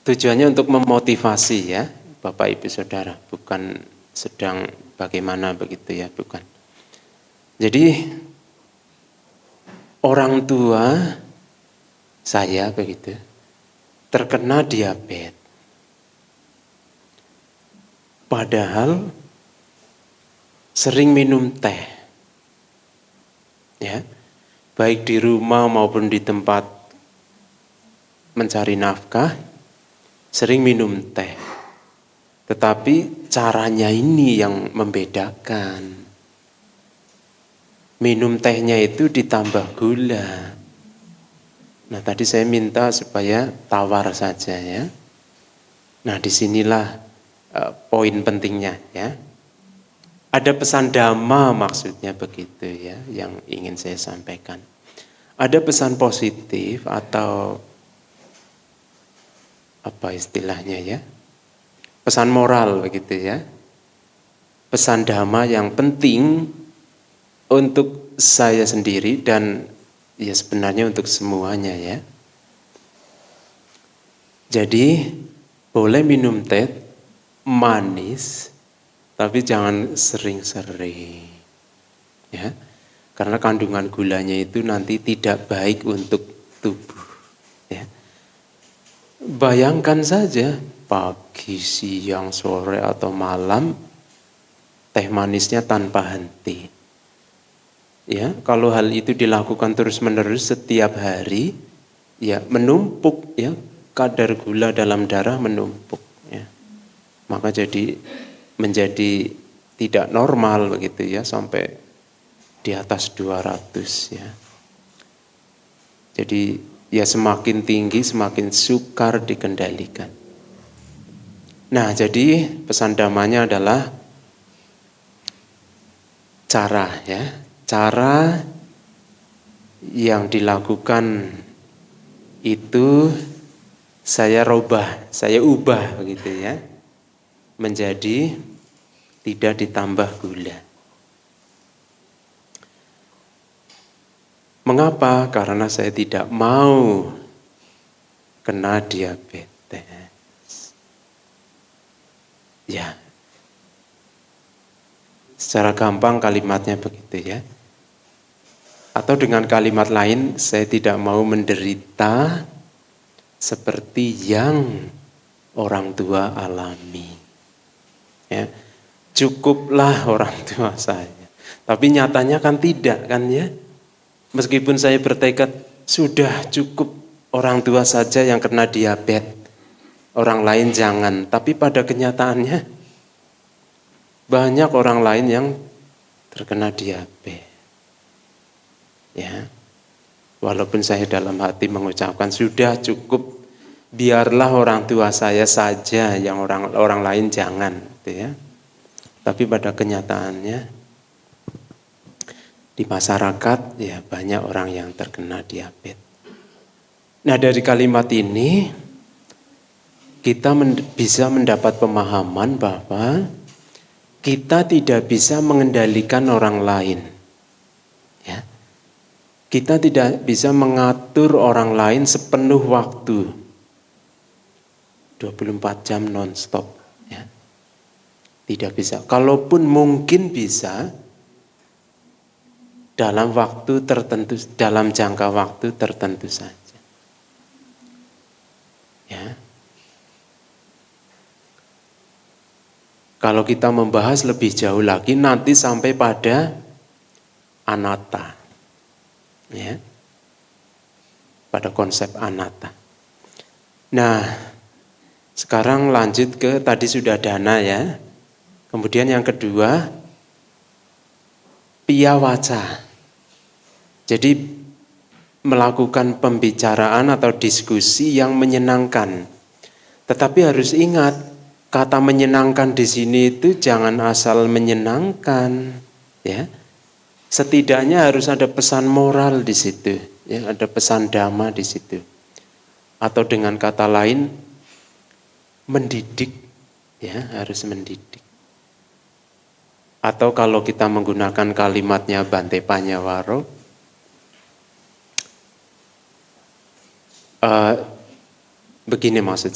Tujuannya untuk memotivasi ya Bapak Ibu Saudara, bukan sedang bagaimana begitu ya, bukan. Jadi orang tua saya begitu terkena diabetes. Padahal sering minum teh. Ya. Baik di rumah maupun di tempat mencari nafkah, sering minum teh. Tetapi caranya ini yang membedakan. Minum tehnya itu ditambah gula. Nah tadi saya minta supaya tawar saja ya. Nah disinilah poin pentingnya ya. Ada pesan dhamma maksudnya begitu ya yang ingin saya sampaikan. Ada pesan positif atau apa istilahnya ya, pesan moral begitu ya, pesan dhamma yang penting untuk saya sendiri dan ya sebenarnya untuk semuanya ya. Jadi boleh minum teh manis, tapi jangan sering-sering. Ya. Karena kandungan gulanya itu nanti tidak baik untuk tubuh. Ya. Bayangkan saja pagi, siang, sore atau malam teh manisnya tanpa henti. Ya, kalau hal itu dilakukan terus-menerus setiap hari, ya menumpuk, ya kadar gula dalam darah menumpuk. Ya. Maka menjadi tidak normal begitu ya, sampai di atas 200 ya. Jadi ya semakin tinggi semakin sukar dikendalikan. Nah, jadi pesan damanya adalah cara yang dilakukan itu saya ubah begitu ya, menjadi tidak ditambah gula. Mengapa? Karena saya tidak mau kena diabetes. Ya, secara gampang kalimatnya begitu ya. Atau dengan kalimat lain, saya tidak mau menderita seperti yang orang tua alami. Ya, cukuplah orang tua saya. Tapi nyatanya kan tidak kan ya. Meskipun saya bertekad sudah cukup orang tua saja yang kena diabetes, orang lain jangan. Tapi pada kenyataannya banyak orang lain yang terkena diabetes. Ya, walaupun saya dalam hati mengucapkan sudah cukup, biarlah orang tua saya saja yang orang lain jangan, gitu ya. Tapi pada kenyataannya di masyarakat ya banyak orang yang terkena diabetes. Nah, dari kalimat ini kita bisa mendapat pemahaman bahwa kita tidak bisa mengendalikan orang lain. Ya. Kita tidak bisa mengatur orang lain sepenuh waktu. 24 jam non-stop. Ya. Tidak bisa. Kalaupun mungkin bisa, dalam waktu tertentu, dalam jangka waktu tertentu saja. Ya. Kalau kita membahas lebih jauh lagi, nanti sampai pada anatta. Ya. Pada konsep anatta. Nah, sekarang lanjut ke tadi sudah dana ya. Kemudian yang kedua, piyawaca. Jadi melakukan pembicaraan atau diskusi yang menyenangkan. Tetapi harus ingat, kata menyenangkan di sini itu jangan asal menyenangkan, ya. Setidaknya harus ada pesan moral di situ, ya, ada pesan dhamma di situ. Atau dengan kata lain, mendidik, ya, harus mendidik. Atau kalau kita menggunakan kalimatnya Bante Panyawaro, begini maksud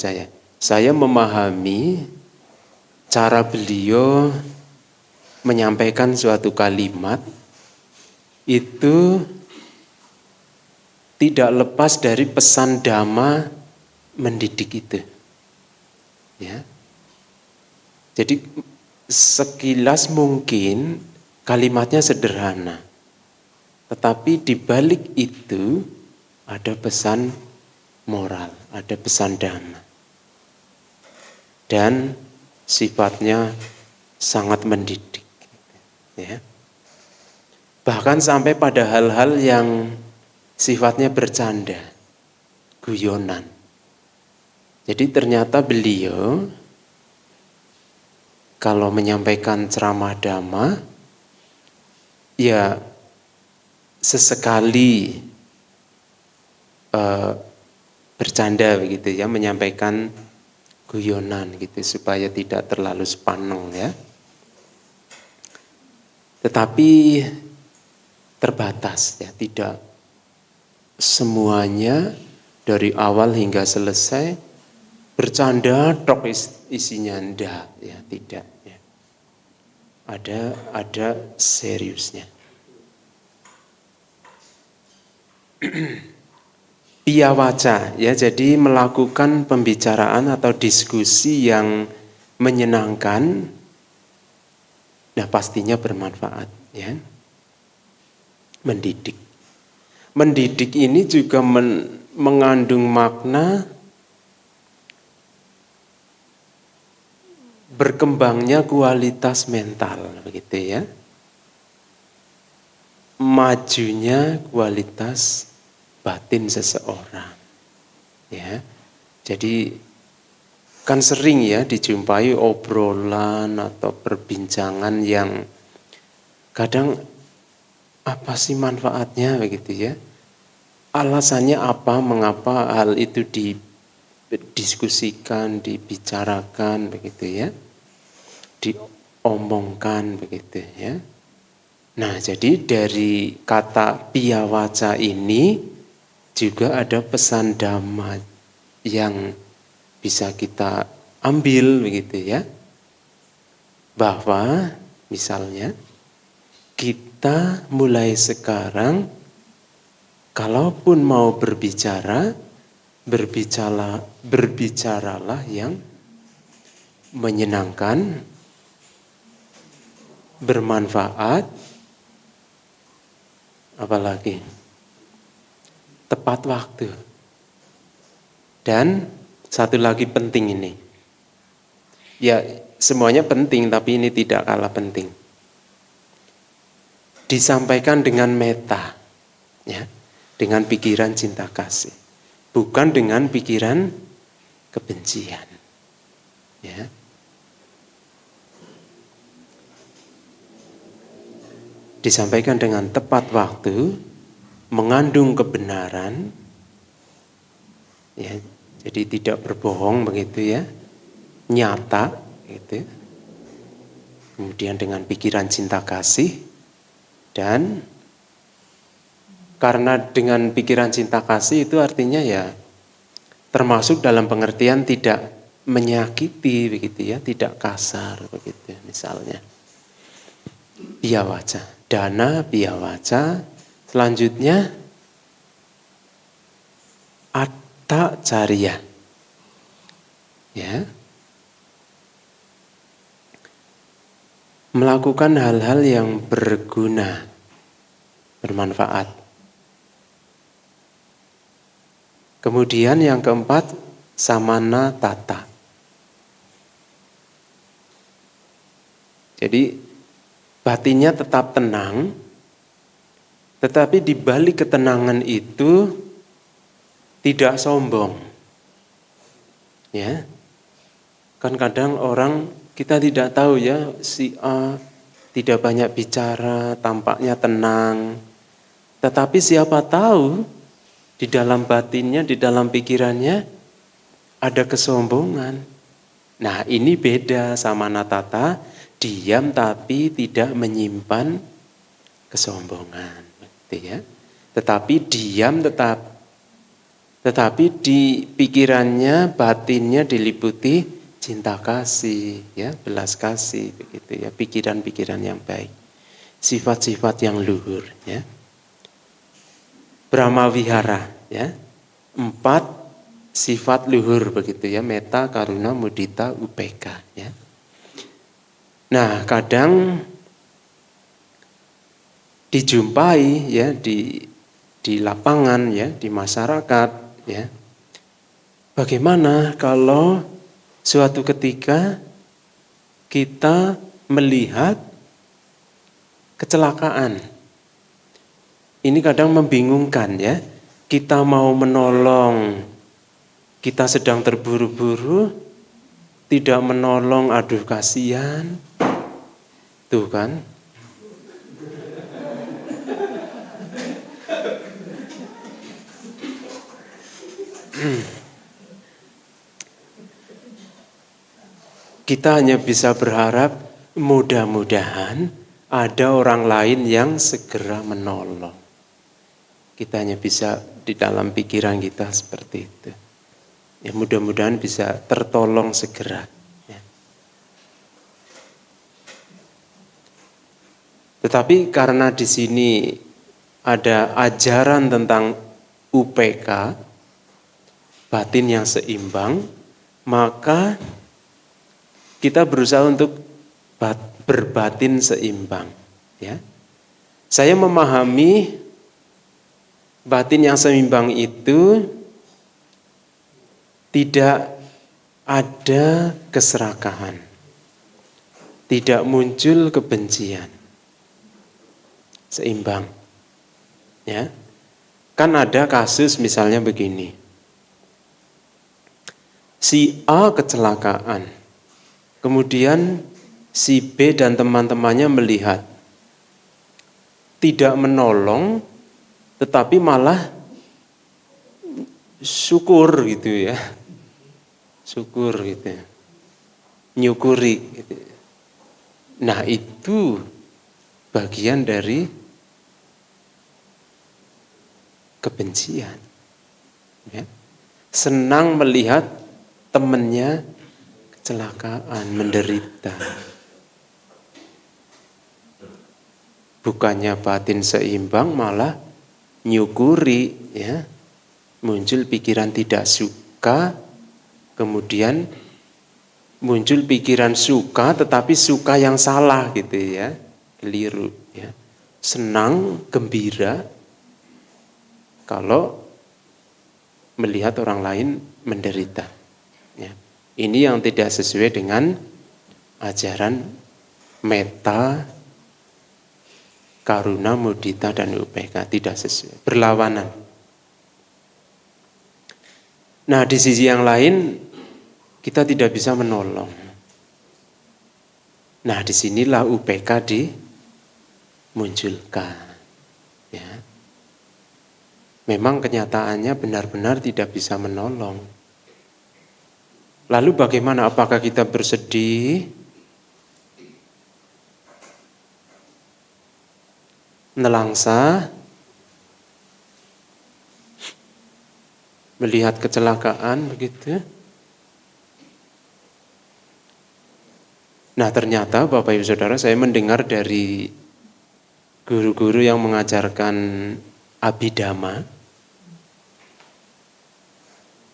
saya memahami cara beliau menyampaikan suatu kalimat itu tidak lepas dari pesan dhamma mendidik itu. Ya. Jadi sekilas mungkin kalimatnya sederhana, tetapi di balik itu ada pesan moral, ada pesan dhamma. Dan sifatnya sangat mendidik. Ya. Bahkan sampai pada hal-hal yang sifatnya bercanda, guyonan. Jadi ternyata beliau kalau menyampaikan ceramah dhamma, ya sesekali bercanda begitu ya, menyampaikan guyonan gitu supaya tidak terlalu sepaneng ya. Tetapi terbatas ya, tidak semuanya dari awal hingga selesai bercanda tok isinya, enggak ya, tidak ya. Ada seriusnya. Piyawaca ya, jadi melakukan pembicaraan atau diskusi yang menyenangkan, nah pastinya bermanfaat ya. Mendidik. Mendidik ini juga mengandung makna berkembangnya kualitas mental, begitu ya. Majunya kualitas batin seseorang. Ya. Jadi kan sering ya dijumpai obrolan atau perbincangan yang kadang apa sih manfaatnya begitu ya? Alasannya apa, mengapa hal itu didiskusikan, dibicarakan begitu ya? Diomongkan begitu ya. Nah, jadi dari kata piyawaca ini juga ada pesan dhamma yang bisa kita ambil begitu ya. Bahwa misalnya kita mulai sekarang kalaupun mau berbicara, berbicaralah yang menyenangkan, bermanfaat, apalagi tepat waktu. Dan satu lagi penting ini. Ya, semuanya penting tapi ini tidak kalah penting. Disampaikan dengan meta, ya, dengan pikiran cinta kasih, bukan dengan pikiran kebencian. Ya. Disampaikan dengan tepat waktu, mengandung kebenaran, ya, jadi tidak berbohong begitu ya, nyata, gitu. Kemudian dengan pikiran cinta kasih, dan karena dengan pikiran cinta kasih itu artinya ya termasuk dalam pengertian tidak menyakiti begitu ya, tidak kasar begitu misalnya. Piyawaca, dana piyawaca. Selanjutnya atta carya. Ya. Melakukan hal-hal yang berguna, bermanfaat. Kemudian yang keempat, samana tata. Jadi batinnya tetap tenang, tetapi di balik ketenangan itu tidak sombong. Ya. Kan kadang orang kita tidak tahu ya, si A tidak banyak bicara, tampaknya tenang. Tetapi siapa tahu di dalam batinnya, di dalam pikirannya ada kesombongan. Nah, ini beda sama natata, diam tapi tidak menyimpan kesombongan, gitu ya. Tetapi diam tetapi di pikirannya, batinnya diliputi cinta kasih, ya, belas kasih, begitu ya, pikiran-pikiran yang baik, sifat-sifat yang luhur, ya. Brahma Vihara, ya, 4 sifat luhur begitu ya, metta, karuna, mudita, upeka, ya. Nah, kadang dijumpai ya di lapangan ya, di masyarakat ya. Bagaimana kalau suatu ketika kita melihat kecelakaan? Ini kadang membingungkan ya. Kita mau menolong, kita sedang terburu-buru, tidak menolong, aduh kasihan. Tuh kan. Kita hanya bisa berharap mudah-mudahan ada orang lain yang segera menolong. Kita hanya bisa di dalam pikiran kita seperti itu. Ya, mudah-mudahan bisa tertolong segera. Ya. Tetapi karena di sini ada ajaran tentang UPK, batin yang seimbang, maka kita berusaha untuk berbatin seimbang. Ya. Saya memahami batin yang seimbang itu tidak ada keserakahan, tidak muncul kebencian, seimbang. Ya, kan ada kasus misalnya begini, si A kecelakaan, kemudian si B dan teman-temannya melihat, tidak menolong, tetapi malah syukur gitu ya, syukur gitu, nyukuri gitu. Nah itu bagian dari kebencian. Ya. Senang melihat temannya kecelakaan, menderita. Bukannya batin seimbang, malah nyukuri, ya. Muncul pikiran tidak suka, kemudian muncul pikiran suka, tetapi suka yang salah gitu ya, keliru. Ya. Senang, gembira, kalau melihat orang lain menderita. Ya. Ini yang tidak sesuai dengan ajaran metta, karuna, mudita, dan UPK. Tidak sesuai, berlawanan. Nah di sisi yang lain kita tidak bisa menolong. Nah disinilah UPK dimunculkan. Ya. Memang kenyataannya benar-benar tidak bisa menolong. Lalu bagaimana? Apakah kita bersedih? Nelangsa? Melihat kecelakaan begitu? Nah ternyata Bapak Ibu Saudara, saya mendengar dari guru-guru yang mengajarkan Abhidhamma,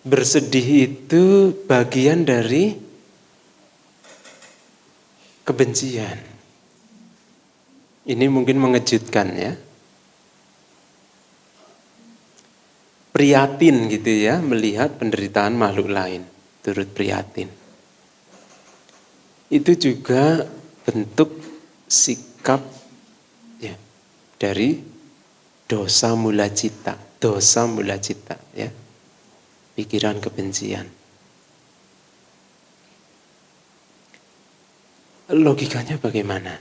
bersedih itu bagian dari kebencian. Ini mungkin mengejutkan ya. Prihatin gitu ya, melihat penderitaan makhluk lain, turut prihatin. Itu juga bentuk sikap ya, dari dosa mula cita ya. Pikiran kebencian. Logikanya bagaimana?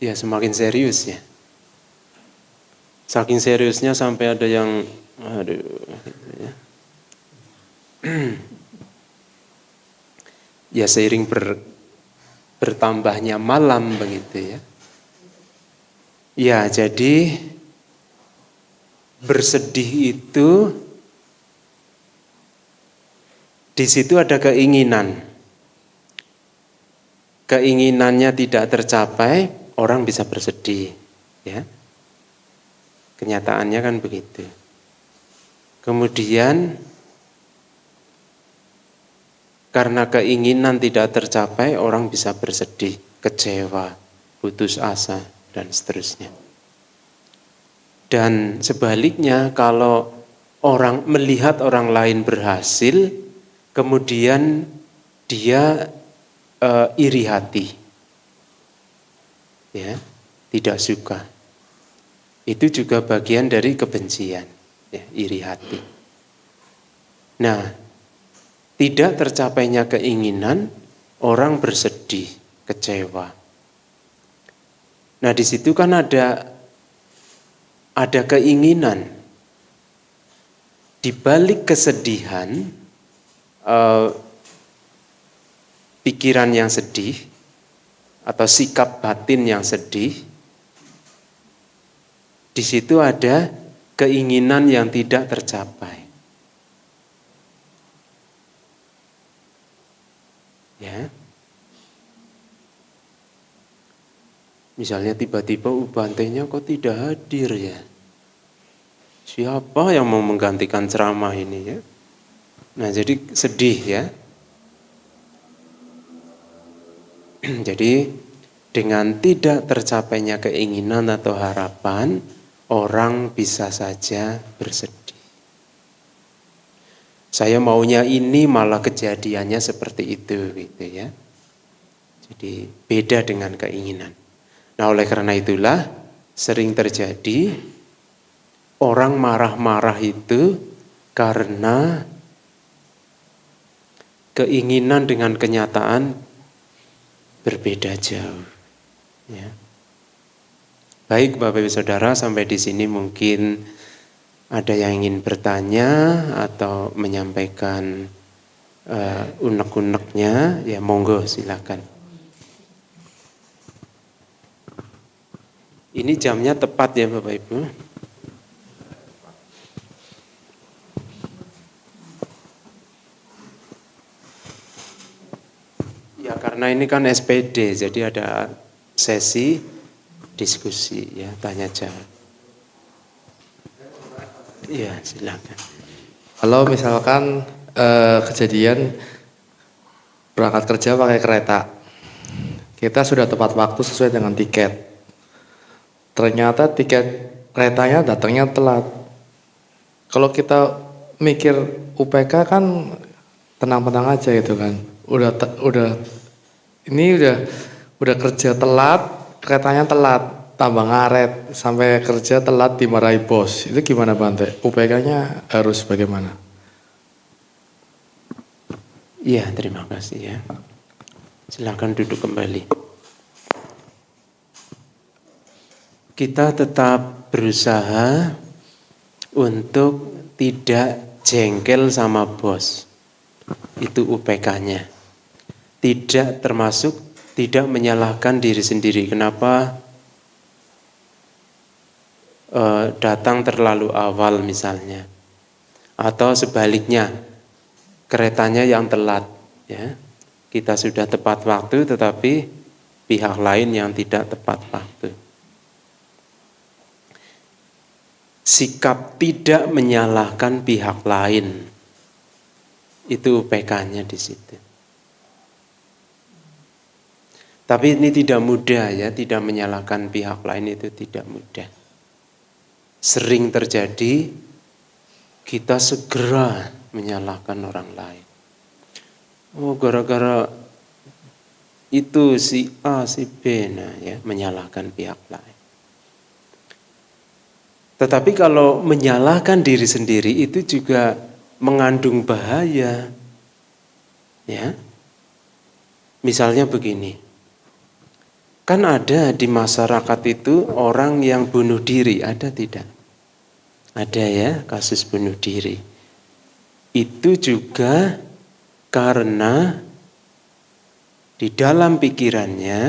Ya semakin serius ya. Saking seriusnya sampai ada yang gitu ya. Ya seiring bertambahnya malam begitu ya. Ya jadi bersedih itu di situ ada keinginan. Keinginannya tidak tercapai, orang bisa bersedih, ya. Kenyataannya kan begitu. Kemudian karena keinginan tidak tercapai, orang bisa bersedih, kecewa, putus asa, dan seterusnya. Dan sebaliknya kalau orang melihat orang lain berhasil, kemudian dia iri hati, ya, tidak suka. Itu juga bagian dari kebencian, ya, iri hati. Nah, tidak tercapainya keinginan, orang bersedih, kecewa. Nah, di situ kan ada keinginan. Di balik kesedihan, pikiran yang sedih atau sikap batin yang sedih, di situ ada keinginan yang tidak tercapai. Ya. Misalnya tiba-tiba ubantenya kok tidak hadir ya. Siapa yang mau menggantikan ceramah ini ya? Nah, jadi sedih ya. Jadi dengan tidak tercapainya keinginan atau harapan, orang bisa saja bersedih. Saya maunya ini malah kejadiannya seperti itu gitu ya. Jadi beda dengan keinginan. Nah, oleh karena itulah sering terjadi orang marah-marah itu karena keinginan dengan kenyataan berbeda jauh. Ya. Baik Bapak Ibu Saudara, sampai di sini mungkin ada yang ingin bertanya atau menyampaikan unek-uneknya, ya monggo silakan. Ini jamnya tepat ya Bapak Ibu. Ya karena ini kan SPD, jadi ada sesi diskusi ya, tanya jawab. Ya silakan. Kalau misalkan kejadian berangkat kerja pakai kereta, kita sudah tepat waktu sesuai dengan tiket. Ternyata tiket keretanya datangnya telat. Kalau kita mikir UPK kan tenang-tenang aja gitu kan. Udah kerja telat, keretanya telat, tambah ngaret, sampai kerja telat dimarahi bos. Itu gimana Bante? UPK-nya harus bagaimana? Iya, terima kasih ya. Silakan duduk kembali. Kita tetap berusaha untuk tidak jengkel sama bos. Itu UPK-nya. Tidak termasuk tidak menyalahkan diri sendiri. Kenapa datang terlalu awal misalnya. Atau sebaliknya, keretanya yang telat. Ya. Kita sudah tepat waktu tetapi pihak lain yang tidak tepat waktu. Sikap tidak menyalahkan pihak lain, itu UPK-nya di situ. Tapi ini tidak mudah ya, tidak menyalahkan pihak lain itu tidak mudah. Sering terjadi kita segera menyalahkan orang lain. Oh, gara-gara itu si A, si B, nah ya, menyalahkan pihak lain. Tetapi kalau menyalahkan diri sendiri itu juga mengandung bahaya. Ya. Misalnya begini. Kan ada di masyarakat itu orang yang bunuh diri, ada tidak? Ada ya, kasus bunuh diri. Itu juga karena di dalam pikirannya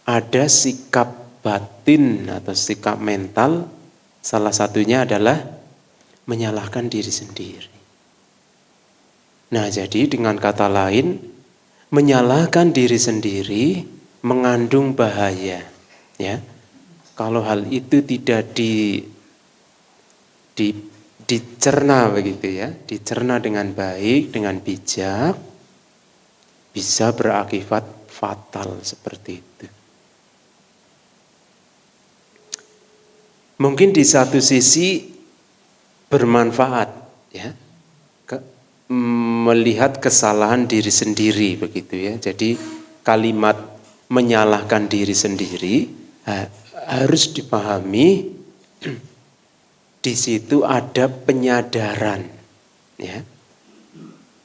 ada sikap batin atau sikap mental. Salah satunya adalah menyalahkan diri sendiri. Nah, jadi dengan kata lain, menyalahkan diri sendiri mengandung bahaya. Ya, kalau hal itu tidak dicerna begitu ya, dicerna dengan baik, dengan bijak, bisa berakibat fatal seperti itu. Mungkin di satu sisi bermanfaat ya, melihat kesalahan diri sendiri begitu ya. Jadi kalimat menyalahkan diri sendiri harus dipahami di situ ada penyadaran ya.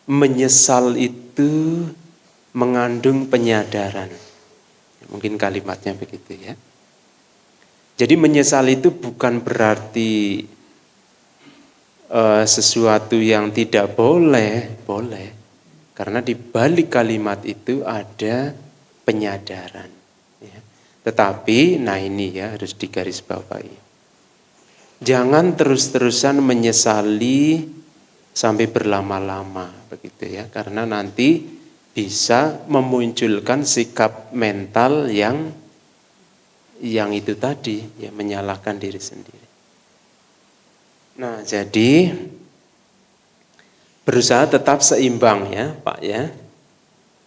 Menyesal itu mengandung penyadaran. Mungkin kalimatnya begitu ya. Jadi menyesal itu bukan berarti sesuatu yang tidak boleh. Karena di balik kalimat itu ada penyadaran. Ya. Tetapi, nah ini ya harus digarisbawahi. Jangan terus-terusan menyesali sampai berlama-lama begitu ya, karena nanti bisa memunculkan sikap mental yang itu tadi ya, menyalahkan diri sendiri. Nah, jadi berusaha tetap seimbang ya, Pak ya.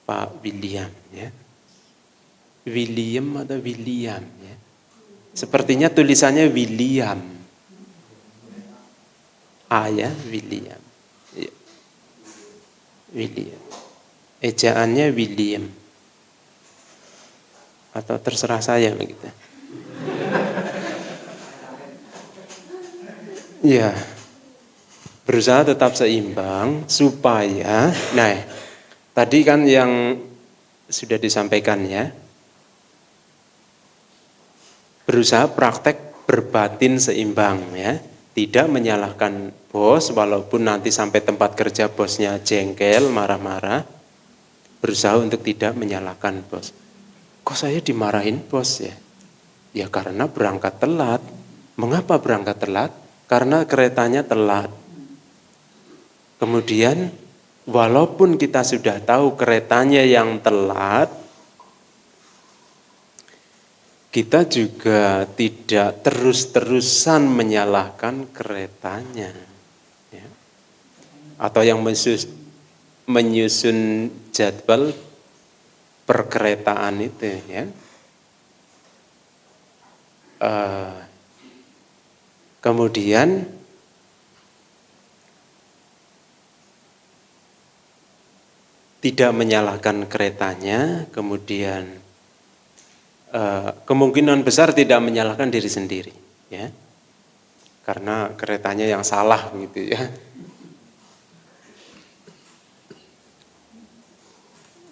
Pak William ya. William atau William ya. Sepertinya tulisannya William. A ya, William. Ya. William. Ejaannya William. Atau terserah saya begitu. Ya. Berusaha tetap seimbang supaya, nah, tadi kan yang sudah disampaikan ya. Berusaha praktek berbatin seimbang ya. Tidak menyalahkan bos, walaupun nanti sampai tempat kerja bosnya jengkel, marah-marah. Berusaha untuk tidak menyalahkan bos. Kok saya dimarahin bos ya? Ya karena berangkat telat. Mengapa berangkat telat? Karena keretanya telat. Kemudian walaupun kita sudah tahu keretanya yang telat, kita juga tidak terus-terusan menyalahkan keretanya. Ya. Atau yang menyusun jadwal perkeretaan itu ya. Kemudian tidak menyalahkan keretanya, kemudian kemungkinan besar tidak menyalahkan diri sendiri ya, karena keretanya yang salah gitu ya.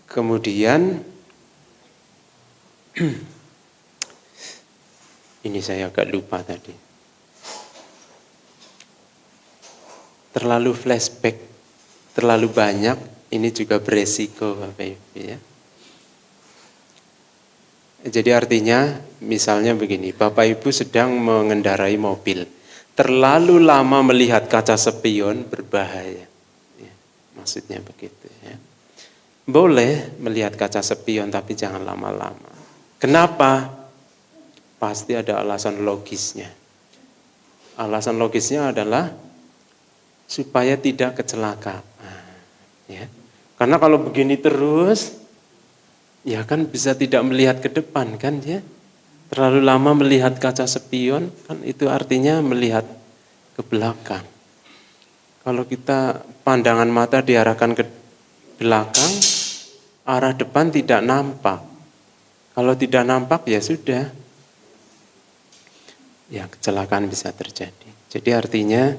Kemudian ini saya agak lupa tadi, terlalu flashback, terlalu banyak, ini juga beresiko Bapak Ibu ya. Jadi artinya misalnya begini, Bapak Ibu sedang mengendarai mobil, terlalu lama melihat kaca spion berbahaya. Ya, maksudnya begitu ya. Boleh melihat kaca spion tapi jangan lama-lama. Kenapa? Pasti ada alasan logisnya. Alasan logisnya adalah supaya tidak kecelakaan. Ya. Karena kalau begini terus, ya kan bisa tidak melihat ke depan kan ya. Terlalu lama melihat kaca spion kan itu artinya melihat ke belakang. Kalau kita pandangan mata diarahkan ke belakang, arah depan tidak nampak. Kalau tidak nampak ya sudah. Ya kecelakaan bisa terjadi. Jadi artinya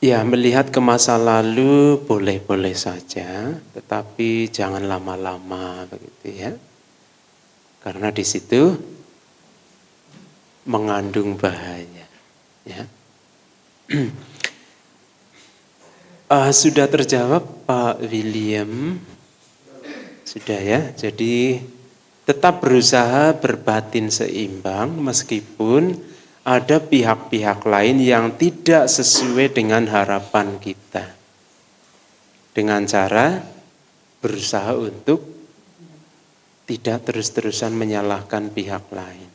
ya melihat ke masa lalu boleh-boleh saja, tetapi jangan lama-lama begitu ya. Karena di situ mengandung bahaya. Ya. Sudah terjawab Pak William? Sudah ya. Jadi tetap berusaha berbatin seimbang meskipun ada pihak-pihak lain yang tidak sesuai dengan harapan kita. Dengan cara berusaha untuk tidak terus-terusan menyalahkan pihak lain.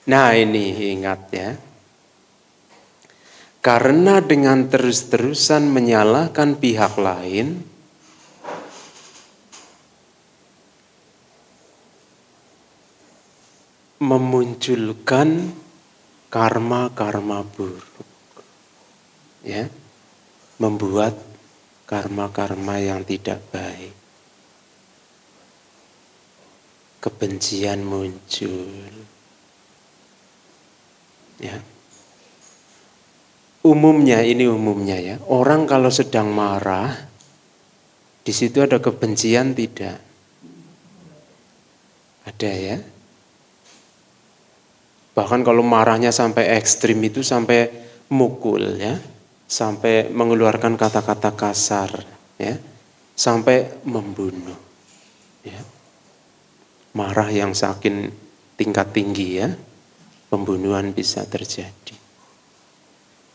Nah ini ingat ya. Karena dengan terus-terusan menyalahkan pihak lain, memunculkan karma-karma buruk. Ya. Membuat karma-karma yang tidak baik. Kebencian muncul. Ya. Umumnya ya, orang kalau sedang marah, di situ ada kebencian tidak? Ada ya. Bahkan kalau marahnya sampai ekstrim itu sampai mukul ya, sampai mengeluarkan kata-kata kasar ya, sampai membunuh ya. Marah yang saking tingkat tinggi ya. pembunuhan bisa terjadi.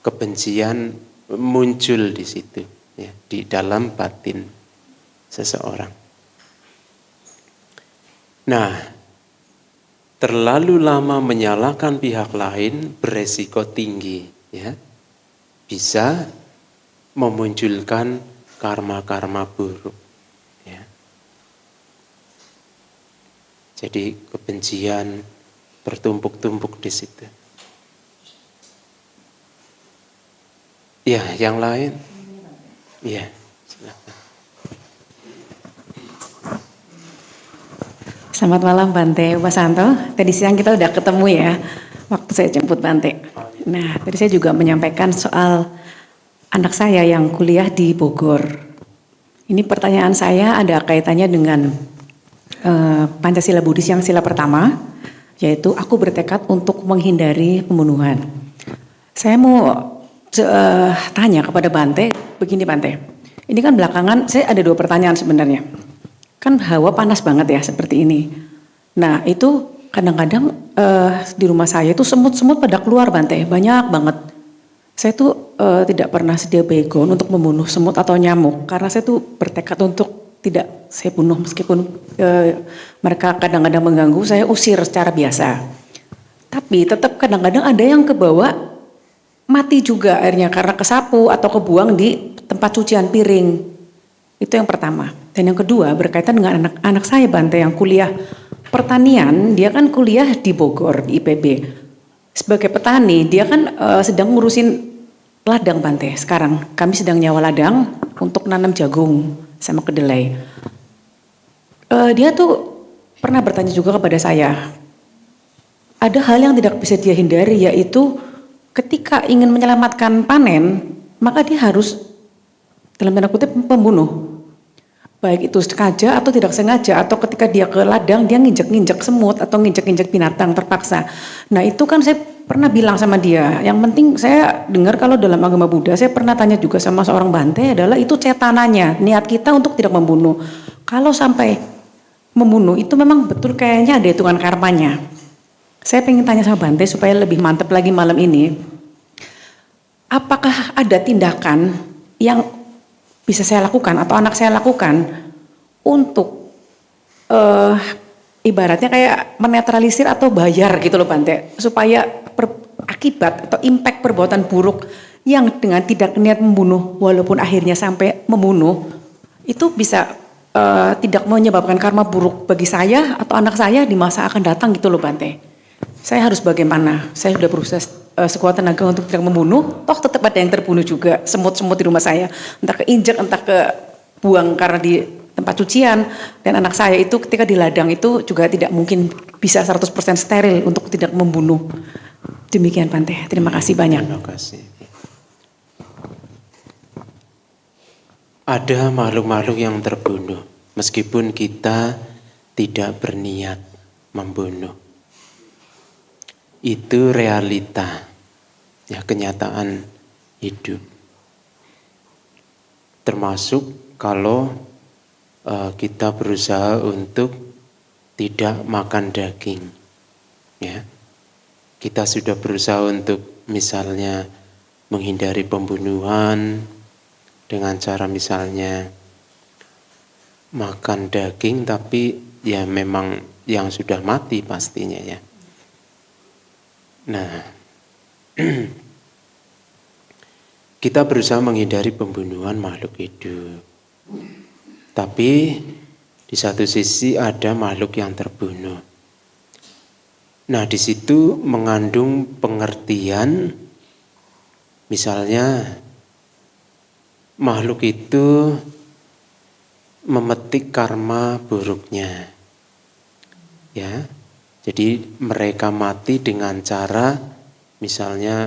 Kebencian muncul di situ, ya, di dalam batin seseorang. Nah, terlalu lama menyalahkan pihak lain beresiko tinggi, ya, bisa memunculkan karma-karma buruk. Ya. Jadi kebencian bertumpuk-tumpuk di situ. Ya, yang lain? Ya, silakan. Selamat malam Bante Upasanto. Tadi siang kita udah ketemu ya, waktu saya jemput Bante. Nah, tadi saya juga menyampaikan soal anak saya yang kuliah di Bogor. Ini pertanyaan saya ada kaitannya dengan Pancasila Buddhis yang sila pertama, yaitu aku bertekad untuk menghindari pembunuhan. Saya mau tanya kepada Bante, begini Bante. Ini kan belakangan saya ada 2 pertanyaan sebenarnya. Kan hawa panas banget ya seperti ini. Nah itu kadang-kadang di rumah saya itu semut-semut pada keluar Bante, banyak banget. Saya tuh tidak pernah sedia baygon untuk membunuh semut atau nyamuk karena saya tuh bertekad untuk tidak saya bunuh meskipun mereka kadang-kadang mengganggu, saya usir secara biasa. Tapi tetap kadang-kadang ada yang kebawa mati juga akhirnya karena kesapu atau kebuang di tempat cucian piring. Itu yang pertama. Dan yang kedua berkaitan dengan anak-anak saya Bante yang kuliah pertanian, dia kan kuliah di Bogor, di IPB. Sebagai petani, dia kan sedang ngurusin ladang Bante. Sekarang kami sedang nyawa ladang untuk nanam jagung sama kedelai. Dia tuh pernah bertanya juga kepada saya, ada hal yang tidak bisa dia hindari, yaitu ketika ingin menyelamatkan panen, maka dia harus dalam tanda kutip pembunuh. Baik itu sengaja atau tidak sengaja, atau ketika dia ke ladang dia nginjek-nginjek semut atau nginjek-nginjek binatang terpaksa. Nah itu kan saya pernah bilang sama dia, yang penting saya dengar kalau dalam agama Buddha, saya pernah tanya juga sama seorang Bante adalah itu cetananya, niat kita untuk tidak membunuh. Kalau sampai membunuh itu memang betul kayaknya ada hitungan karmanya. Saya pengen tanya sama Bante supaya lebih mantap lagi malam ini, apakah ada tindakan yang bisa saya lakukan atau anak saya lakukan untuk ibaratnya kayak menetralisir atau bayar gitu loh Bante, supaya akibat atau impact perbuatan buruk yang dengan tidak niat membunuh walaupun akhirnya sampai membunuh itu bisa tidak menyebabkan karma buruk bagi saya atau anak saya di masa akan datang gitu loh Bante. Saya harus bagaimana? Saya sudah berusaha sekuat tenaga untuk tidak membunuh, toh tetap ada yang terbunuh juga, semut-semut di rumah saya, entah keinjek, entah ke buang karena di tempat cucian, dan anak saya itu ketika di ladang itu juga tidak mungkin bisa 100% steril untuk tidak membunuh. Demikian Bante, terima kasih banyak. Terima kasih. Ada makhluk-makhluk yang terbunuh meskipun kita tidak berniat membunuh. Itu realita, ya, kenyataan hidup. Termasuk kalau kita berusaha untuk tidak makan daging, ya. Kita sudah berusaha untuk misalnya menghindari pembunuhan dengan cara misalnya makan daging, tapi ya memang yang sudah mati pastinya ya. Nah, kita berusaha menghindari pembunuhan makhluk hidup. Tapi di satu sisi ada makhluk yang terbunuh. Nah, di situ mengandung pengertian, misalnya makhluk itu memetik karma buruknya. Ya. Jadi mereka mati dengan cara misalnya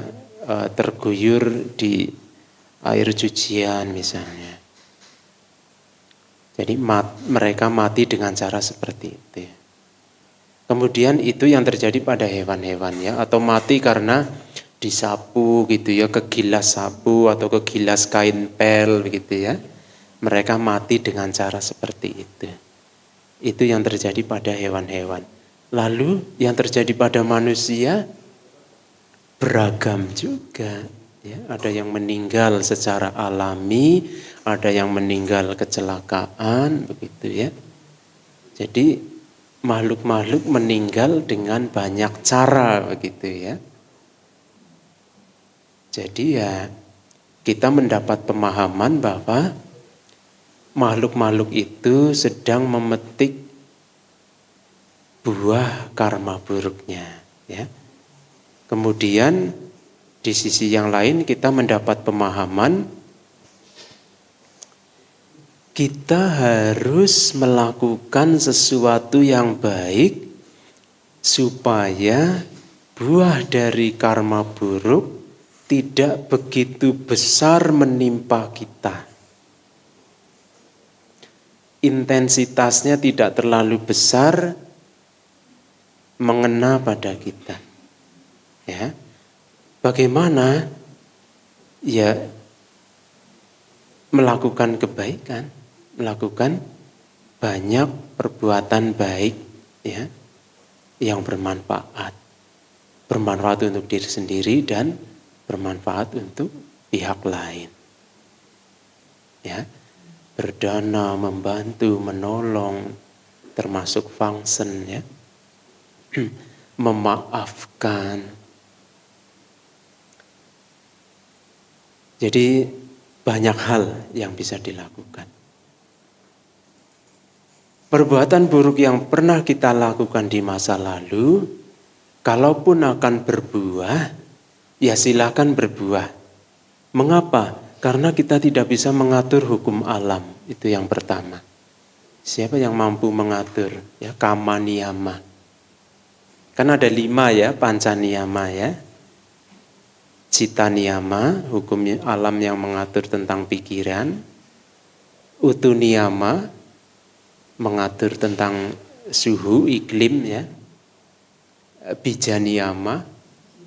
terguyur di air cucian misalnya. Jadi mereka mati dengan cara seperti itu. Kemudian itu yang terjadi pada hewan-hewan ya, atau mati karena disapu gitu ya, kegilas sapu atau kegilas kain pel begitu ya. Mereka mati dengan cara seperti itu. Itu yang terjadi pada hewan-hewan. Lalu yang terjadi pada manusia beragam juga. Ya, ada yang meninggal secara alami, ada yang meninggal kecelakaan, begitu ya. Jadi makhluk-makhluk meninggal dengan banyak cara, begitu ya. Jadi ya kita mendapat pemahaman bahwa makhluk-makhluk itu sedang memetik buah karma buruknya, ya. Kemudian di sisi yang lain kita mendapat pemahaman kita harus melakukan sesuatu yang baik supaya buah dari karma buruk tidak begitu besar menimpa kita. Intensitasnya tidak terlalu besar mengena pada kita. Ya. Bagaimana? Ya, melakukan kebaikan, melakukan banyak perbuatan baik, ya, yang bermanfaat untuk diri sendiri dan bermanfaat untuk pihak lain. Ya, berdana, membantu, menolong, termasuk function, ya, memaafkan. Jadi banyak hal yang bisa dilakukan. Perbuatan buruk yang pernah kita lakukan di masa lalu, kalaupun akan berbuah, ya silakan berbuah. Mengapa? Karena kita tidak bisa mengatur hukum alam, itu yang pertama. Siapa yang mampu mengatur? Ya, kama niyama. Kan ada 5 ya, panca niyama ya. Cita niyama, hukum alam yang mengatur tentang pikiran. Utu niyama, mengatur tentang suhu, iklim ya. Bija niyama,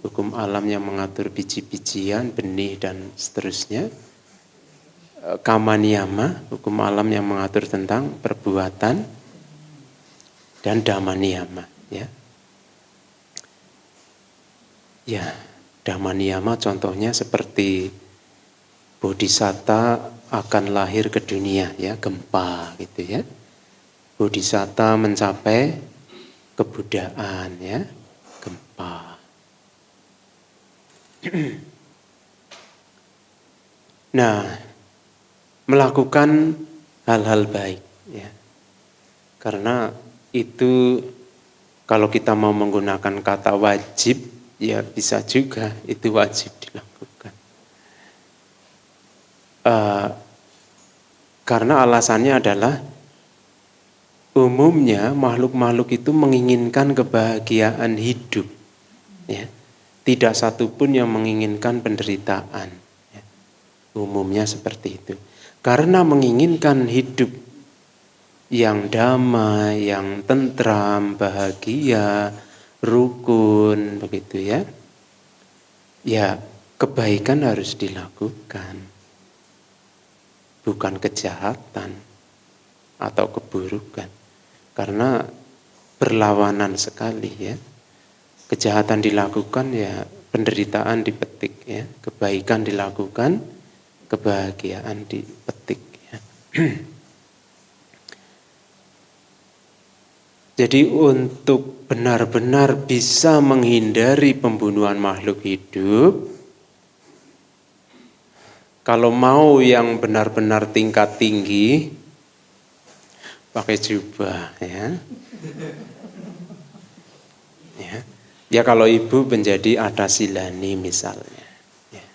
hukum alam yang mengatur biji-bijian, benih dan seterusnya. Kama niyama, hukum alam yang mengatur tentang perbuatan. Dan dhamma niyama ya. Ya, dhamma niyama contohnya seperti bodhisatta akan lahir ke dunia ya, gempa gitu ya. Bodhisatta mencapai kebudaan ya, gempa. Nah, melakukan hal-hal baik ya. Karena itu kalau kita mau menggunakan kata wajib ya bisa juga itu wajib dilakukan. Karena alasannya adalah umumnya makhluk-makhluk itu menginginkan kebahagiaan hidup. Ya. Tidak satupun yang menginginkan penderitaan. Ya. Umumnya seperti itu. Karena menginginkan hidup yang damai, yang tentram, bahagia, rukun, begitu ya. Ya, kebaikan harus dilakukan. Bukan kejahatan atau keburukan. Karena berlawanan sekali ya. Kejahatan dilakukan ya penderitaan dipetik ya. Kebaikan dilakukan, kebahagiaan dipetik ya. Jadi untuk benar-benar bisa menghindari pembunuhan makhluk hidup, kalau mau yang benar-benar tingkat tinggi, pakai jubah ya. Ya, ya kalau ibu menjadi Adasilani misalnya. Ya.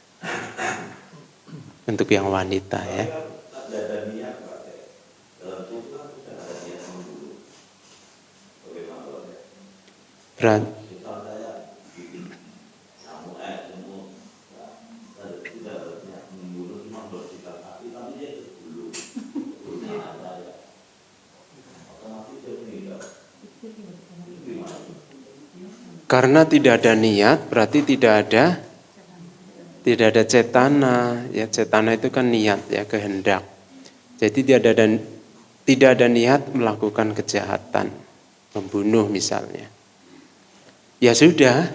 Untuk yang wanita ya. Berat. Karena tidak ada niat, berarti tidak ada cetana. Ya, cetana itu kan niat ya, kehendak. Jadi tidak ada niat melakukan kejahatan, membunuh misalnya. Ya sudah,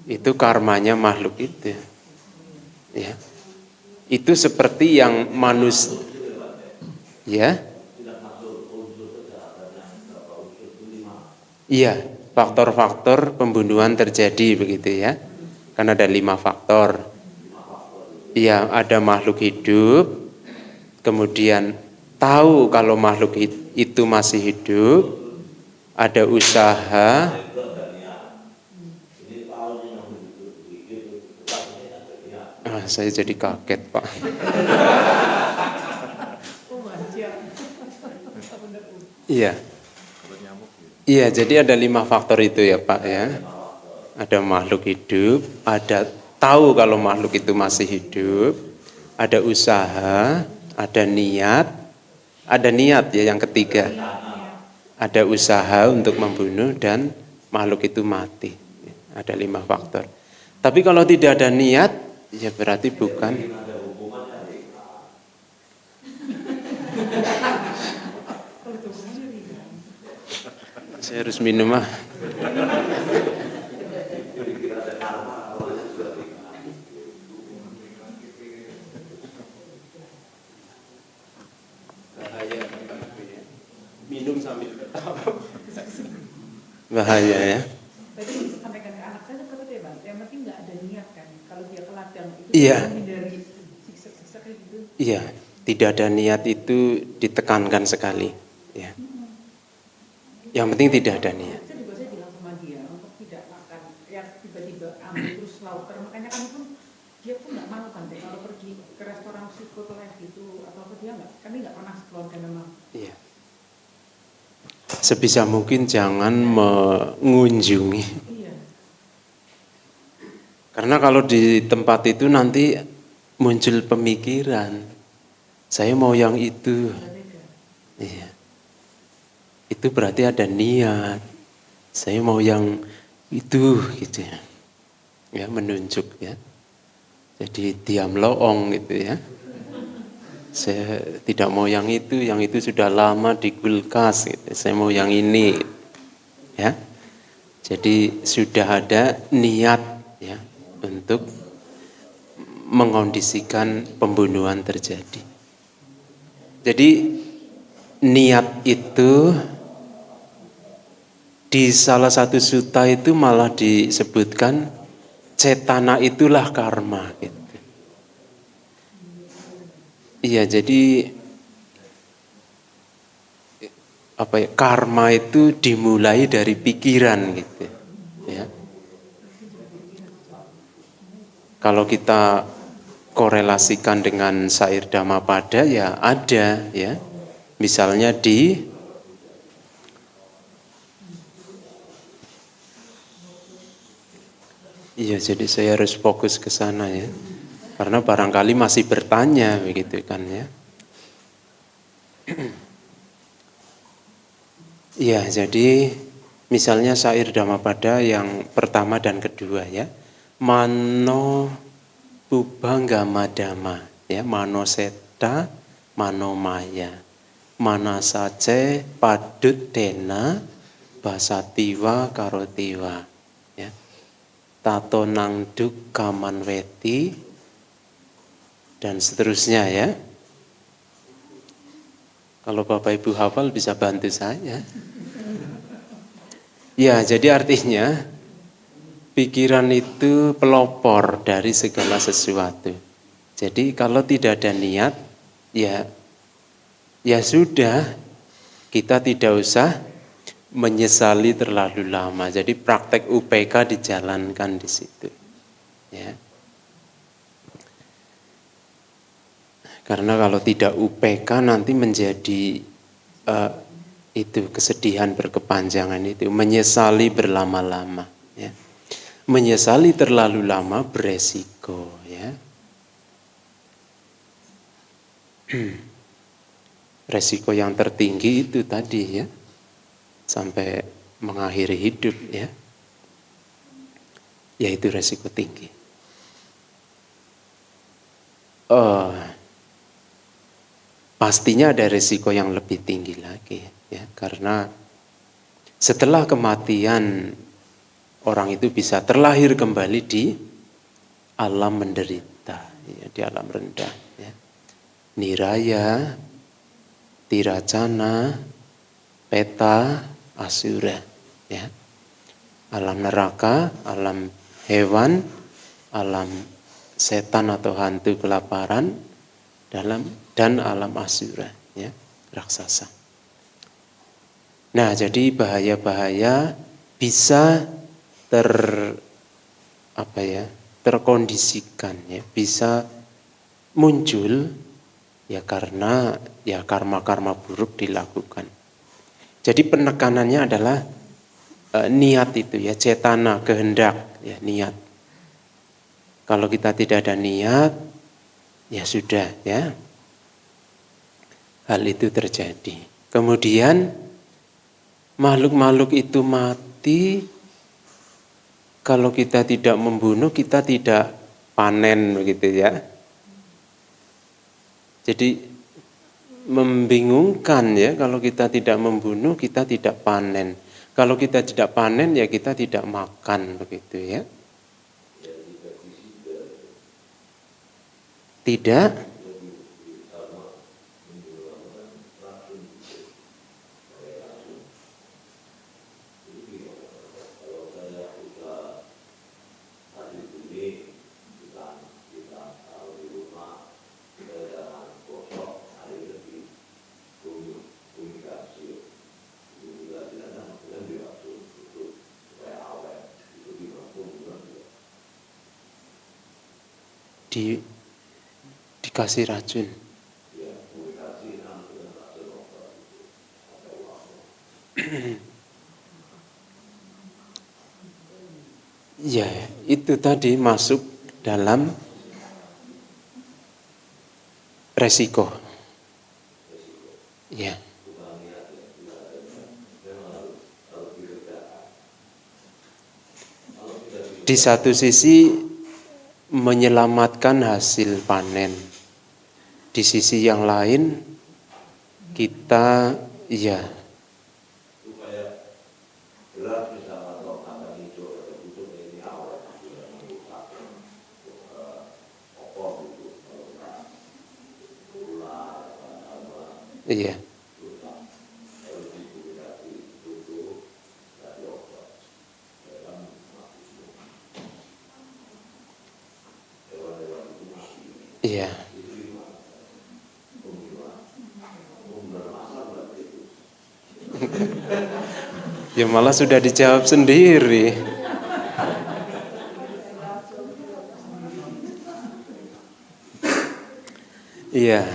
Itu karmanya makhluk itu. Ya. Itu seperti yang manusia, ya. Iya, faktor-faktor pembunuhan terjadi begitu ya. Kan ada 5 faktor. Iya, ada makhluk hidup, kemudian tahu kalau makhluk itu masih hidup, ada usaha. Saya jadi kaget, Pak. Iya. Iya, jadi ada 5 faktor itu ya Pak ya. Ada makhluk hidup, ada tahu kalau makhluk itu masih hidup, ada usaha, ada niat ya yang ketiga. Ada usaha untuk membunuh dan makhluk itu mati. Ada 5 faktor. Tapi kalau tidak ada niat, ya berarti bukan. Saya harus minum ah. Minum sambil bahaya ya. Tadi sampaikan ke anak saya seperti itu ya Bang, yang penting nggak ada niat kan. Kalau dia ke ladang itu Iya. menghindari siksa-siksa kayak gitu. Iya, tidak ada niat itu ditekankan sekali. Ya. Yang penting tidak ada niat. Saya bilang sama dia untuk tidak makan, ya tiba-tiba ambil terus lauter. Makanya kami pun dia pun nggak mau kan, kalau pergi ke restoran seafood gitu atau apa dia nggak, kami nggak pernah sekeluarga memang. Iya. Sebisa mungkin jangan mengunjungi. Iya. Karena kalau di tempat itu nanti muncul pemikiran, saya mau yang itu. Iya. Itu berarti ada niat. Saya mau yang itu gitu ya. Ya, menunjuk ya. Jadi diam loong gitu ya. Saya tidak mau yang itu sudah lama di kulkas gitu. Saya mau yang ini. Ya. Jadi sudah ada niat ya untuk mengkondisikan pembunuhan terjadi. Jadi niat itu di salah satu sutta itu malah disebutkan cetana itulah karma gitu. Iya, jadi apa ya, karma itu dimulai dari pikiran gitu ya. Kalau kita korelasikan dengan syair Dhammapada ya ada ya. Misalnya iya, jadi saya harus fokus ke sana ya. Karena barangkali masih bertanya begitu kan ya. Iya, jadi misalnya syair Dhammapada yang pertama dan kedua ya. Mano Bubanggamadama ya, mano seta, mano maya. Manasace padut dena basatiwa karotiwa ya. Tato nangduk kamanweti dan seterusnya ya. Kalau Bapak Ibu hafal bisa bantu saya. Ya, jadi artinya pikiran itu pelopor dari segala sesuatu. Jadi kalau tidak ada niat, ya sudah, kita tidak usah menyesali terlalu lama. Jadi praktek UPK dijalankan di situ. Ya. Karena kalau tidak UPK nanti menjadi itu kesedihan berkepanjangan itu, menyesali berlama-lama. Ya. Menyesali terlalu lama beresiko. Ya. Resiko yang tertinggi itu tadi ya, sampai mengakhiri hidup ya, yaitu resiko tinggi. Pastinya ada resiko yang lebih tinggi lagi ya, karena setelah kematian orang itu bisa terlahir kembali di alam menderita, ya, di alam rendah. Ya. Niraya, Tiracana, Peta, Asura. Ya. Alam neraka, alam hewan, alam setan atau hantu kelaparan, dan alam asura, ya, raksasa. Nah, jadi bahaya-bahaya bisa terkondisikan, ya, bisa muncul ya karena ya karma-karma buruk dilakukan. Jadi penekanannya adalah niat itu, ya, cetana, kehendak, ya, niat. Kalau kita tidak ada niat, ya sudah, ya, hal itu terjadi. Kemudian makhluk-makhluk itu mati kalau kita tidak membunuh, kita tidak panen, begitu ya. Jadi membingungkan, ya, kalau kita tidak membunuh, kita tidak panen. Kalau kita tidak panen, ya kita tidak makan, begitu ya. Tidak. Dikasih racun. Ya, itu tadi masuk dalam resiko. Ya. Di satu sisi menyelamatkan hasil panen. Di sisi yang lain kita ya iya. Iya. Ya malah sudah dijawab sendiri. Iya.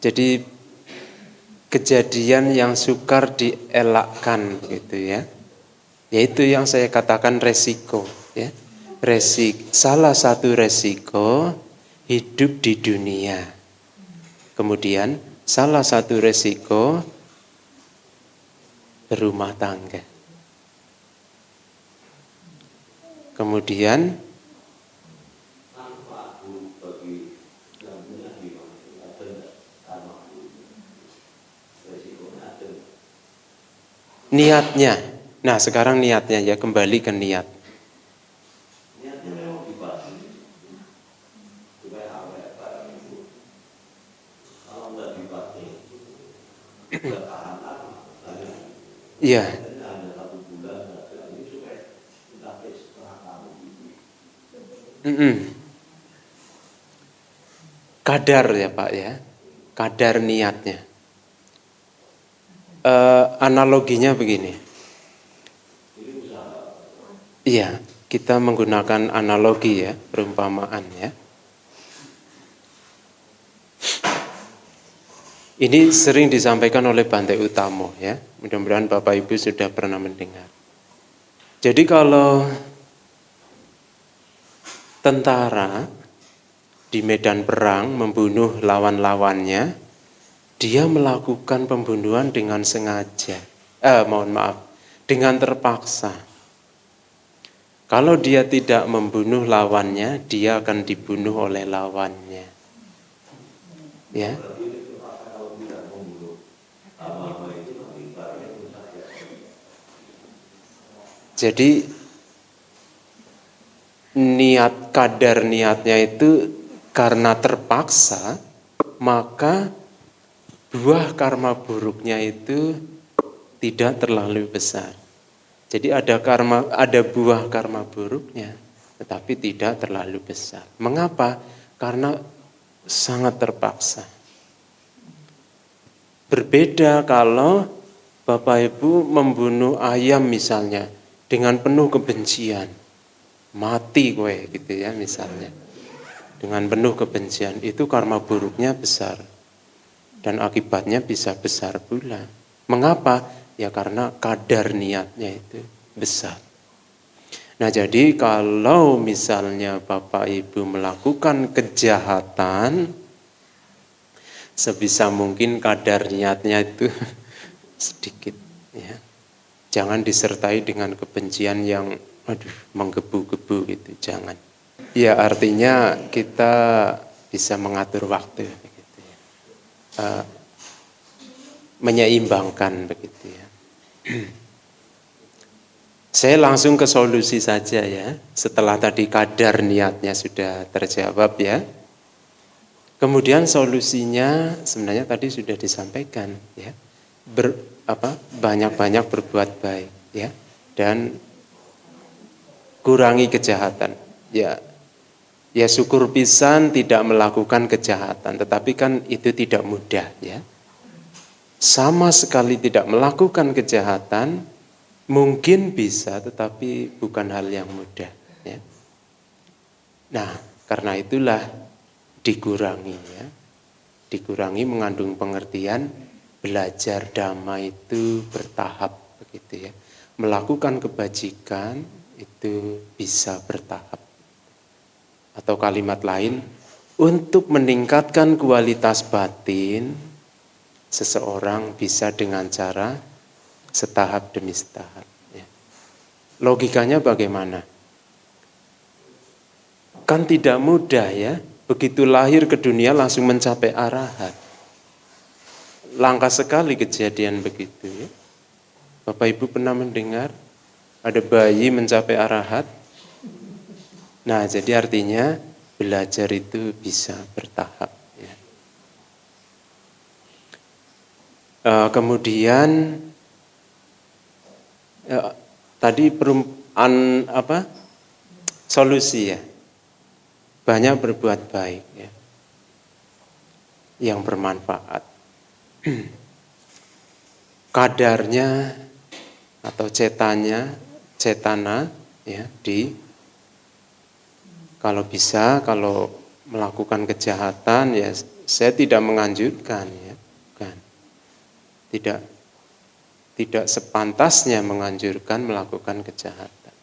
Jadi kejadian yang sukar dielakkan gitu ya. Yaitu yang saya katakan resiko, ya. Salah satu resiko hidup di dunia. Kemudian salah satu resiko berumah tangga. Kemudian niatnya. Nah, sekarang niatnya, ya, kembali ke niat. Iya. Kadar, ya Pak, ya. Kadar niatnya. Analoginya begini. Iya, kita menggunakan analogi, ya, perumpamaan, ya. Ini sering disampaikan oleh Bante Utamo, ya. Mudah-mudahan Bapak Ibu sudah pernah mendengar. Jadi kalau tentara di medan perang membunuh lawan-lawannya, dia melakukan pembunuhan dengan sengaja. Dengan terpaksa. Kalau dia tidak membunuh lawannya, dia akan dibunuh oleh lawannya. Ya. Jadi kadar niatnya itu karena terpaksa, maka buah karma buruknya itu tidak terlalu besar. Jadi ada buah karma buruknya, tetapi tidak terlalu besar. Mengapa? Karena sangat terpaksa. Berbeda kalau Bapak Ibu membunuh ayam misalnya dengan penuh kebencian, mati gue gitu ya misalnya, dengan penuh kebencian, itu karma buruknya besar dan akibatnya bisa besar pula. Mengapa? Ya karena kadar niatnya itu besar. Nah jadi kalau misalnya Bapak Ibu melakukan kejahatan, sebisa mungkin kadar niatnya itu sedikit, ya. Jangan disertai dengan kebencian yang menggebu-gebu gitu, jangan. Ya artinya kita bisa mengatur waktu begitu ya. Menyeimbangkan begitu ya. Saya langsung ke solusi saja ya. Setelah tadi kadar niatnya sudah terjawab ya. Kemudian solusinya sebenarnya tadi sudah disampaikan ya. Banyak-banyak berbuat baik ya, dan kurangi kejahatan. Ya syukur pisan tidak melakukan kejahatan, tetapi kan itu tidak mudah ya. Sama sekali tidak melakukan kejahatan mungkin bisa, tetapi bukan hal yang mudah ya. Nah, karena itulah dikurangi ya. Dikurangi mengandung pengertian belajar dhamma itu bertahap begitu ya. Melakukan kebajikan itu bisa bertahap. Atau kalimat lain, untuk meningkatkan kualitas batin, seseorang bisa dengan cara setahap demi setahap. Ya. Logikanya bagaimana? Kan tidak mudah ya, begitu lahir ke dunia langsung mencapai arahat. Langka sekali kejadian begitu ya. Bapak Ibu pernah mendengar ada bayi mencapai arahat? Nah, jadi artinya belajar itu bisa bertahap. Ya. Kemudian tadi solusi ya, banyak berbuat baik ya, yang bermanfaat. Kadarnya atau cetana ya kalau bisa, kalau melakukan kejahatan ya saya tidak menganjurkan ya, bukan. Tidak sepantasnya menganjurkan melakukan kejahatan.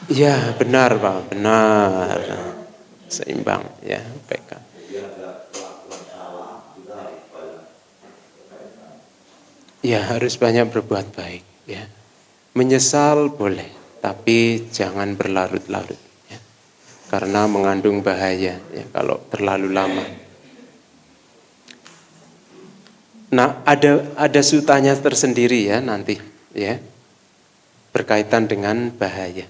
Ya benar Pak, benar. Seimbang ya PK. Ya harus banyak berbuat baik ya. Menyesal boleh, tapi jangan berlarut-larut ya. Karena mengandung bahaya ya kalau terlalu lama. Nah, ada sutanya tersendiri ya nanti ya. Berkaitan dengan bahaya.